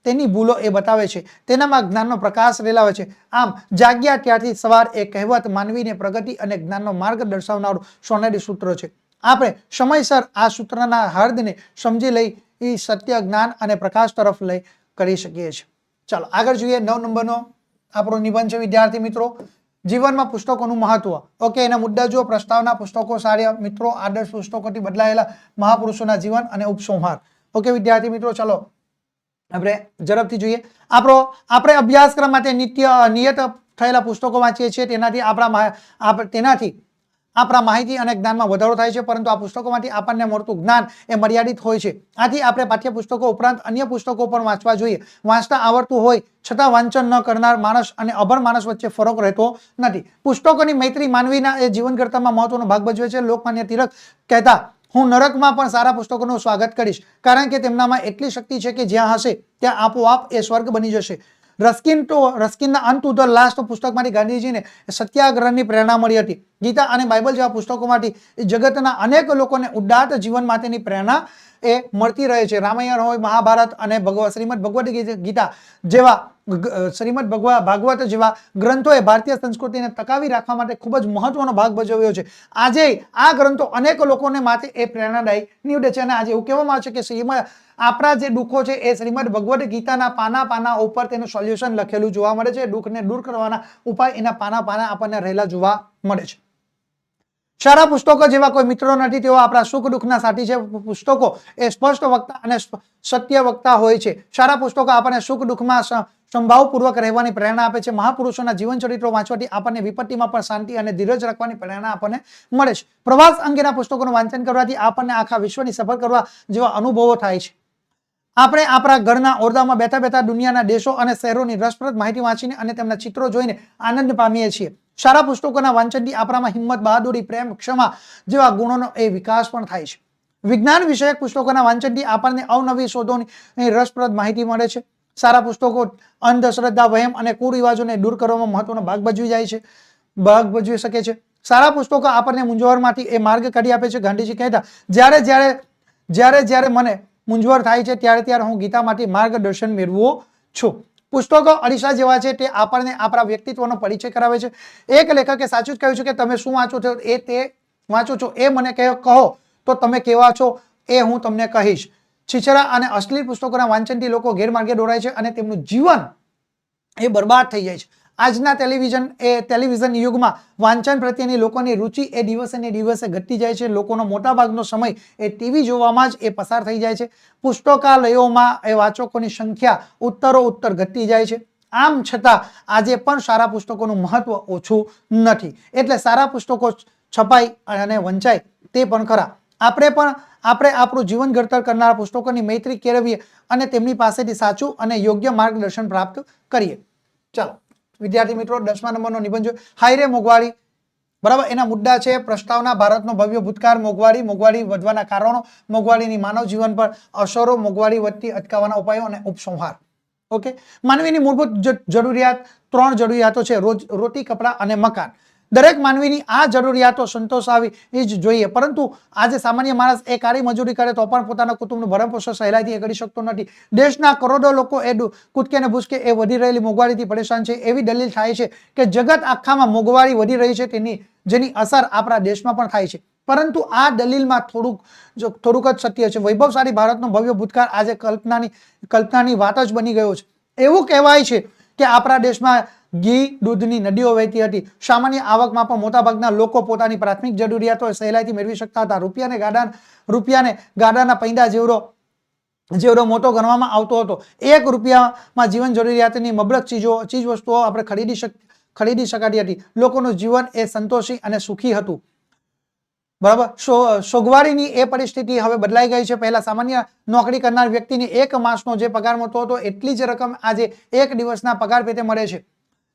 તેની ભૂલો એ બતાવે છે. તેનામાં જ્ઞાનનો પ્રકાશ રેલાવે છે. આમ જાગ્યા ત્યારથી સવાર એ કહેવત માનવીને પ્રગતિ અને જ્ઞાનનો માર્ગ દર્શાવનારું સોનેરી સૂત્ર છે. આપણે સમયસર આ સૂત્રના હાર્દને સમજી લઈ સત્ય, જ્ઞાન અને પ્રકાશ તરફ લઈ કરી શકીએ છીએ. ચાલો આગળ જોઈએ. 9 નંબરનો આપણો નિબંધ છે વિદ્યાર્થી મિત્રો, જીવનમાં પુસ્તકોનું મહત્વ. ઓકે, એના મુદ્દા જો પ્રસ્તાવના, પુસ્તકો સારા મિત્રો, આદર્શ પુસ્તકોથી બદલાયેલા મહાપુરુષોના જીવન અને ઉપસંહાર. ઓકે વિદ્યાર્થી મિત્રો, ચલો આપણે ઝડપથી જોઈએ. આપણે અભ્યાસક્રમ માટે નિયત થયેલા પુસ્તકો વાંચીએ છીએ. તેનાથી આપણા માહિતી અને જ્ઞાનમાં વધારો થાય છે, પરંતુ આ પુસ્તકોમાંથી આપણને મળતું જ્ઞાન એ મર્યાદિત હોય છે. આથી આપણે પાઠ્યપુસ્તકો ઉપરાંત અન્ય પુસ્તકો પણ વાંચવા જોઈએ. વાંચતા આવડતું હોય છતાં વાંચન ન કરનાર માણસ અને અભણ માણસ વચ્ચે ફરક રહેતો નથી. પુસ્તકોની મૈત્રી માનવીના એ જીવન ઘડતરમાં મહત્વનો ભાગ ભજવે છે. લોકમાન્ય તિલક કહેતા, હું નરકમાં પણ સારા પુસ્તકોનું સ્વાગત કરીશ, કારણ કે તેમનામાં એટલી શક્તિ છે કે જ્યાં હશે ત્યાં આપોઆપ એ સ્વર્ગ બની જશે. રસ્કિનના અન ટુ ધ લાસ્ટ પુસ્તકમાંથી ગાંધીજીને સત્યાગ્રહની પ્રેરણા મળી હતી. ગીતા અને બાઇબલ જેવા પુસ્તકોમાંથી જગતના અનેક લોકોને ઉદાત્ત જીવન માટેની પ્રેરણા એ મળતી રહે છે. રામાયણ હોય, મહાભારત અને શ્રીમદ ભગવદ ગીતા જેવા ભાગવત જેવા ગ્રંથોએ ભારતીય સંસ્કૃતિને ટકાવી રાખવા માટે ખૂબ જ મહત્વનો ભાગ ભજવ્યો છે. આજે આ ગ્રંથો અનેક લોકોને માટે એ પ્રેરણાદાયી નીવડે છે. અને આજે એવું કહેવામાં આવે છે કે આપણા જે દુઃખો છે એ શ્રીમદ ભગવદ ગીતાના પાના ઉપર તેનું સોલ્યુશન લખેલું જોવા મળે છે. દુઃખને દૂર કરવાના ઉપાય એના પાના આપણને રહેલા જોવા મળે છે. સારા પુસ્તકો જેવા કોઈ મિત્રો નથી, તેઓ આપણા સુખ દુઃખના સાથી છે. પુસ્તકો એ સ્પષ્ટ વક્તા અને સત્ય વક્તા હોય છે. સારા પુસ્તકો આપણને સુખ દુઃખમાં સંભાવપૂર્વક રહેવાની પ્રેરણા આપે છે. મહાપુરુષોના જીવન ચરિત્રો વાંચવાથી આપણને વિપત્તિમાં પણ શાંતિ અને ધીરજ રાખવાની પ્રેરણા આપણને મળે છે. પ્રવાસ અંગેના પુસ્તકોનું વાંચન કરવાથી આપણને આખા વિશ્વની સફર કરવા જેવા અનુભવો થાય છે. આપણે આપણા ઘરના ઓરડામાં બેઠા બેઠા દુનિયાના દેશો અને શહેરોની રસપ્રદ માહિતી વાંચીને અને તેમના ચિત્રો જોઈને આનંદ પામીએ છીએ. સારા પુસ્તકોના વાંચનથી આપણામાં હિંમત, બહાદુરી, પ્રેમ, ક્ષમા જેવા ગુણોનો એ વિકાસ પણ થાય છે. વિજ્ઞાન વિષયક પુસ્તકોના વાંચનથી આપણને અવનવી શોધોની રસપ્રદ માહિતી મળે છે. સારા પુસ્તકો અંધશ્રદ્ધા, વહેમ અને કુરિવાજોને દૂર કરવામાં મહત્વનો ભાગ ભજવી શકે છે. સારા પુસ્તકો આપણને મૂંઝવણમાંથી એ માર્ગ કાઢી આપે છે. ગાંધીજી કહેતા, જ્યારે મને મૂંઝવણ થાય છે ત્યારે હું ગીતામાંથી માર્ગદર્શન મેળવું છું. પુસ્તકો અરીસા જેવા છે, તે આપણને આપણા વ્યક્તિત્વનો પરિચય કરાવે છે. એક લેખકે સાચું જ કહ્યું છે કે તમે શું વાંચો છો તે વાંચો છો એ મને કહો તો તમે કેવા છો એ હું તમને કહીશ. છીછરા અને અશ્લીલ પુસ્તકોના વાંચનથી લોકો ગેરમાર્ગે દોરાય છે અને તેમનું જીવન એ બરબાદ થઈ જાય છે. આજના ટેલિવિઝન યુગમાં વાંચન પ્રત્યેની લોકોની રુચિ એ દિવસે ને દિવસે ઘટતી જાય છે. લોકોનો મોટાભાગનો સમય એ ટીવી જોવામાં જ એ પસાર થઈ જાય છે. પુસ્તકાલયોમાં એ વાચકોની સંખ્યા ઉત્તરોત્તર ઘટતી જાય છે. આમ છતાં આજે પણ સારા પુસ્તકોનું મહત્વ ઓછું નથી. એટલે સારા પુસ્તકો છપાય અને વંચાય તે પણ ખરા. આપણે આપણું જીવન ઘડતર કરનારા પુસ્તકોની મૈત્રી કેળવીએ અને તેમની પાસેથી સાચું અને યોગ્ય માર્ગદર્શન પ્રાપ્ત કરીએ. ચાલો વિદ્યાર્થી મિત્રો, 10મા નંબરનો નિબંધ જોઈએ. હાયરે મોંઘવારી, બરાબર. એના મુદ્દા છે પ્રસ્તાવના, ભારતનો ભવ્ય ભૂતકાળ, મોંઘવારી વધવાના કારણો, મોંઘવારીની માનવ જીવન પર અસરો, મોંઘવારી વધતી અટકાવવાના ઉપાયો અને ઉપસંહાર. ઓકે. માનવીની મૂળભૂત જરૂરિયાત 3 જરૂરિયાતો છે: રોટી, કપડાં અને મકાન. દરેક માનવીની આ જરૂરિયાતો સંતોષાવી જ જોઈએ, પરંતુ આજે સામાન્ય માણસ એ કાળી મજૂરી કરે તો પણ પોતાના કુટુંબનું ભરણપોષણ સહેલાઈથી કરી શકતો નથી. દેશના કરોડો લોકો એ કૂદકે ને ભૂસકે એ વધી રહેલી મોંઘવારીથી પરેશાન છે. એવી દલીલ થાય છે કે જગત આખામાં મોંઘવારી વધી રહી છે, જેની અસર આપણા દેશમાં પણ થાય છે. પરંતુ આ દલીલમાં થોડુંક જ સત્ય છે. વૈભવશાળી ભારતનો ભવ્ય ભૂતકાળ આજે કલ્પનાની વાત જ બની ગયો છે. એવું કહેવાય છે કે આપણા દેશમાં ઘી, દૂધની નદીઓ વહેતી હતી. સામાન્ય આવકમાં પણ મોટાભાગના લોકો પોતાની પ્રાથમિક જરૂરિયાતો સહેલાઈથી મેળવી શકતા હતા. રૂપિયાને ગાડાના પૈંડા જેવડો મોટો ગણવામાં આવતો હતો. 1 રૂપિયામાં જીવન જરૂરિયાતની મબલક ચીજ વસ્તુઓ આપણે ખરીદી શકાતી હતી. લોકોનું જીવન એ સંતોષી અને સુખી હતું. બરાબર. સોંઘવારીની એ પરિસ્થિતિ હવે બદલાઈ ગઈ છે. પહેલા સામાન્ય નોકરી કરનાર વ્યક્તિને 1 માસનો જે પગાર મળતો હતો એટલી જ રકમ આજે 1 દિવસના પગાર પેટે મળે છે.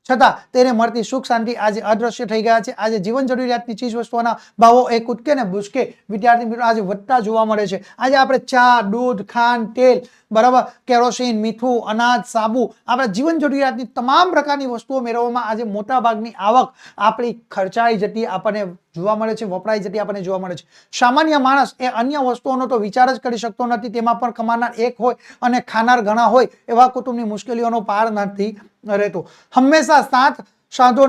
છતાં તેને મળતી સુખ શાંતિ આજે અદ્રશ્ય થઈ ગયા છે. આજે જીવન જરૂરિયાતની ચીજ વસ્તુઓના ભાવો એ કૂદકે ને ભૂસકે વિદ્યાર્થી મિત્રો આજે વધતા જોવા મળે છે. આજે આપણે ચા, દૂધ, ખાંડ, તેલ, બરાબર, કેરોસીન, મીઠું, અનાજ, સાબુ, આપણા જીવન જરૂરિયાતની તમામ પ્રકારની વસ્તુઓ મેળવવામાં આજે મોટા ભાગની આવક આપણી ખર્ચાઈ જતી આપણને જોવા મળે છે, વપરાઈ જતી આપણને જોવા મળે છે. સામાન્ય માણસ એ અન્ય વસ્તુઓનો તો વિચાર જ કરી શકતો નથી. તેમાં પણ કમાનાર એક હોય અને ખાનાર ઘણા હોય એવા કુટુંબની મુશ્કેલીઓનો પાર નથી રહેતો. હંમેશા સાત સાધો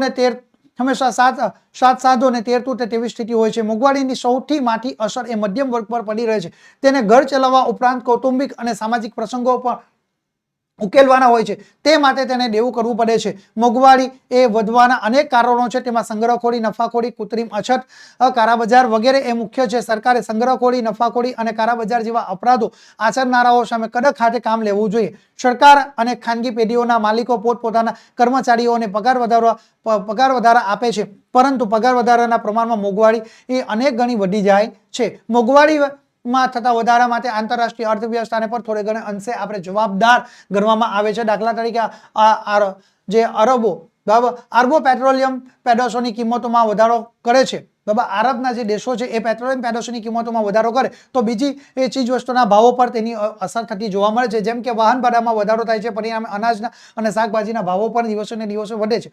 ને તેર તૂટે તેવી સ્થિતિ હોય છે. મોંઘવારીની સૌથી માઠી અસર એ મધ્યમ વર્ગ પર પડી રહે છે. તેને ઘર ચલાવવા ઉપરાંત કૌટુંબિક અને સામાજિક પ્રસંગો ઉકેલવાના હોય છે, તે માટે તેને દેવું કરવું પડે છે. મોંઘવારી એ વધવાના અનેક કારણો છે, તેમાં સંગ્રહખોરી, નફાખોરી, કૃત્રિમ અછત, કાળાબજાર વગેરે એ મુખ્ય છે. સરકારે સંગ્રહખોરી, નફાખોરી અને કાળાબજાર જેવા અપરાધો આચરનારાઓ સામે કડક હાથે કામ લેવું જોઈએ. સરકાર અને ખાનગી પેઢીઓના માલિકો પોતપોતાના કર્મચારીઓને પગાર વધારા આપે છે, પરંતુ પગાર વધારાના પ્રમાણમાં મોંઘવારી એ અનેક ગણી વધી જાય છે. મોંઘવારી માં થતા વધારા માટે આંતરરાષ્ટ્રીય અર્થવ્યવસ્થાને પર થોડે ઘણે અંશે આપણે જવાબદાર ગણવામાં આવે છે. દાખલા તરીકે જે અરબો પેટ્રોલિયમ પેદાશોની કિંમતોમાં વધારો કરે છે, આરબના જે દેશો છે એ પેટ્રોલિયમ પેદાશોની કિંમતોમાં વધારો કરે તો બીજી એ ચીજ વસ્તુના ભાવો પર તેની અસર થતી જોવા મળે છે. જેમ કે વાહન ભાડામાં વધારો થાય છે, પરિણામે અનાજના અને શાકભાજીના ભાવો પર દિવસે ને દિવસે વધે છે.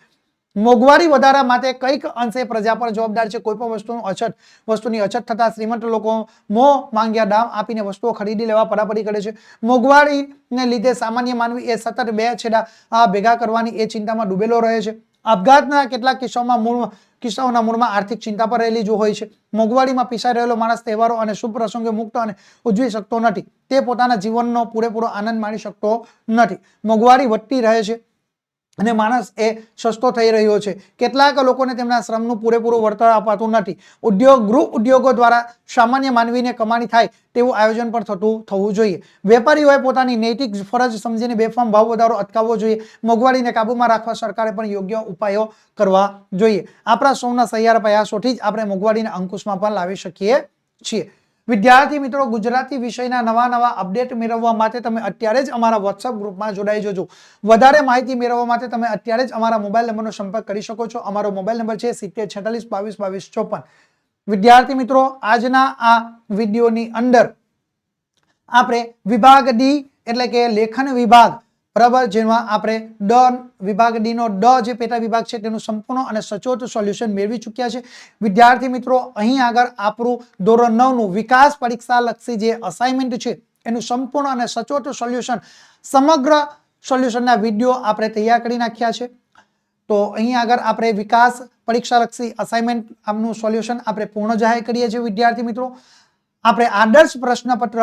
મોંઘવારી વધારા માટે કઈક અંશે પ્રજા પર જવાબદાર છે. કોઈ પણ વસ્તુની અછત થતા શ્રીમંત લોકો મોં માંગ્યા દામ આપીને વસ્તુઓ ખરીદી લેવા પડાપડી કરે છે. મોંઘવારીને લીધે સામાન્ય માનવી એ સતત બે છેડા ભેગા કરવાની એ ચિંતામાં ડૂબેલો રહે છે. આપઘાતના કેટલાક કિસ્સાઓના મૂળમાં આર્થિક ચિંતા પર રહેલી જો હોય છે. મોંઘવારીમાં પીસાઈ રહેલો માણસ તહેવારો અને શુભ પ્રસંગે મુક્ત અને ઉજવી શકતો નથી. તે પોતાના જીવનનો પૂરેપૂરો આનંદ માણી શકતો નથી. મોંઘવારી વધતી રહે છે અને માણસ એ સસ્તો થઈ રહ્યો છે. કેટલાક લોકોને તેમના શ્રમનું પૂરેપૂરું વળતર અપાતું નથી. ગૃહ ઉદ્યોગો દ્વારા સામાન્ય માનવીને કમાણી થાય તેવું આયોજન પણ થવું જોઈએ. વેપારીઓએ પોતાની નૈતિક ફરજ સમજીને બેફામ ભાવ વધારો અટકાવવો જોઈએ. મોંઘવારીને કાબૂમાં રાખવા સરકારે પણ યોગ્ય ઉપાયો કરવા જોઈએ. આપણા સૌના સહિયારા પ્રયાસોથી જ આપણે મોંઘવારીને અંકુશમાં પણ લાવી શકીએ છીએ. વિદ્યાર્થી મિત્રો, ગુજરાતી વિષયના નવા અપડેટ મેળવવા માટે તમે અત્યારે જ અમારા વોટ્સઅપ ગ્રુપમાં જોડાઈ જજો. વધારે માહિતી મેળવવા માટે તમે અત્યારે જ અમારા મોબાઈલ નંબરનો સંપર્ક કરી શકો છો. અમારો મોબાઈલ નંબર છે 7046222254. વિદ્યાર્થી મિત્રો, આજના આ વિડીયોની અંદર આપણે વિભાગ ડી એટલે કે લેખન વિભાગ, બરાબર, જેમાં આપણે વિભાગ ડી નો જે પેટા વિભાગ છે તેનું સંપૂર્ણ અને સચોટ સોલ્યુશન મેળવી ચૂક્યા છે. વિદ્યાર્થી મિત્રો, અહીં આગળ આપણું ધોરણ 9 નું વિકાસ પરીક્ષા લક્ષી જે અસાઇનમેન્ટ છે એનું સંપૂર્ણ અને સચોટ સોલ્યુશન, સમગ્ર સોલ્યુશનના વિડીયો આપણે તૈયાર કરી નાખ્યા છે. તો અહીં આગળ આપણે વિકાસ પરીક્ષા લક્ષી અસાઇનમેન્ટ આમનું સોલ્યુશન આપણે પૂર્ણ જાહેર કરીએ છીએ. વિદ્યાર્થી મિત્રો, આપણે આદર્શ પ્રશ્નપત્ર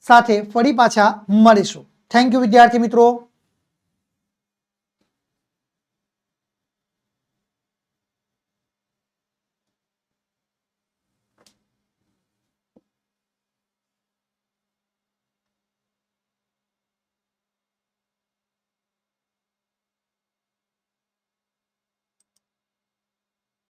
સાથે ફરી પાછા મળીશું. થેન્ક યુ વિદ્યાર્થી મિત્રો.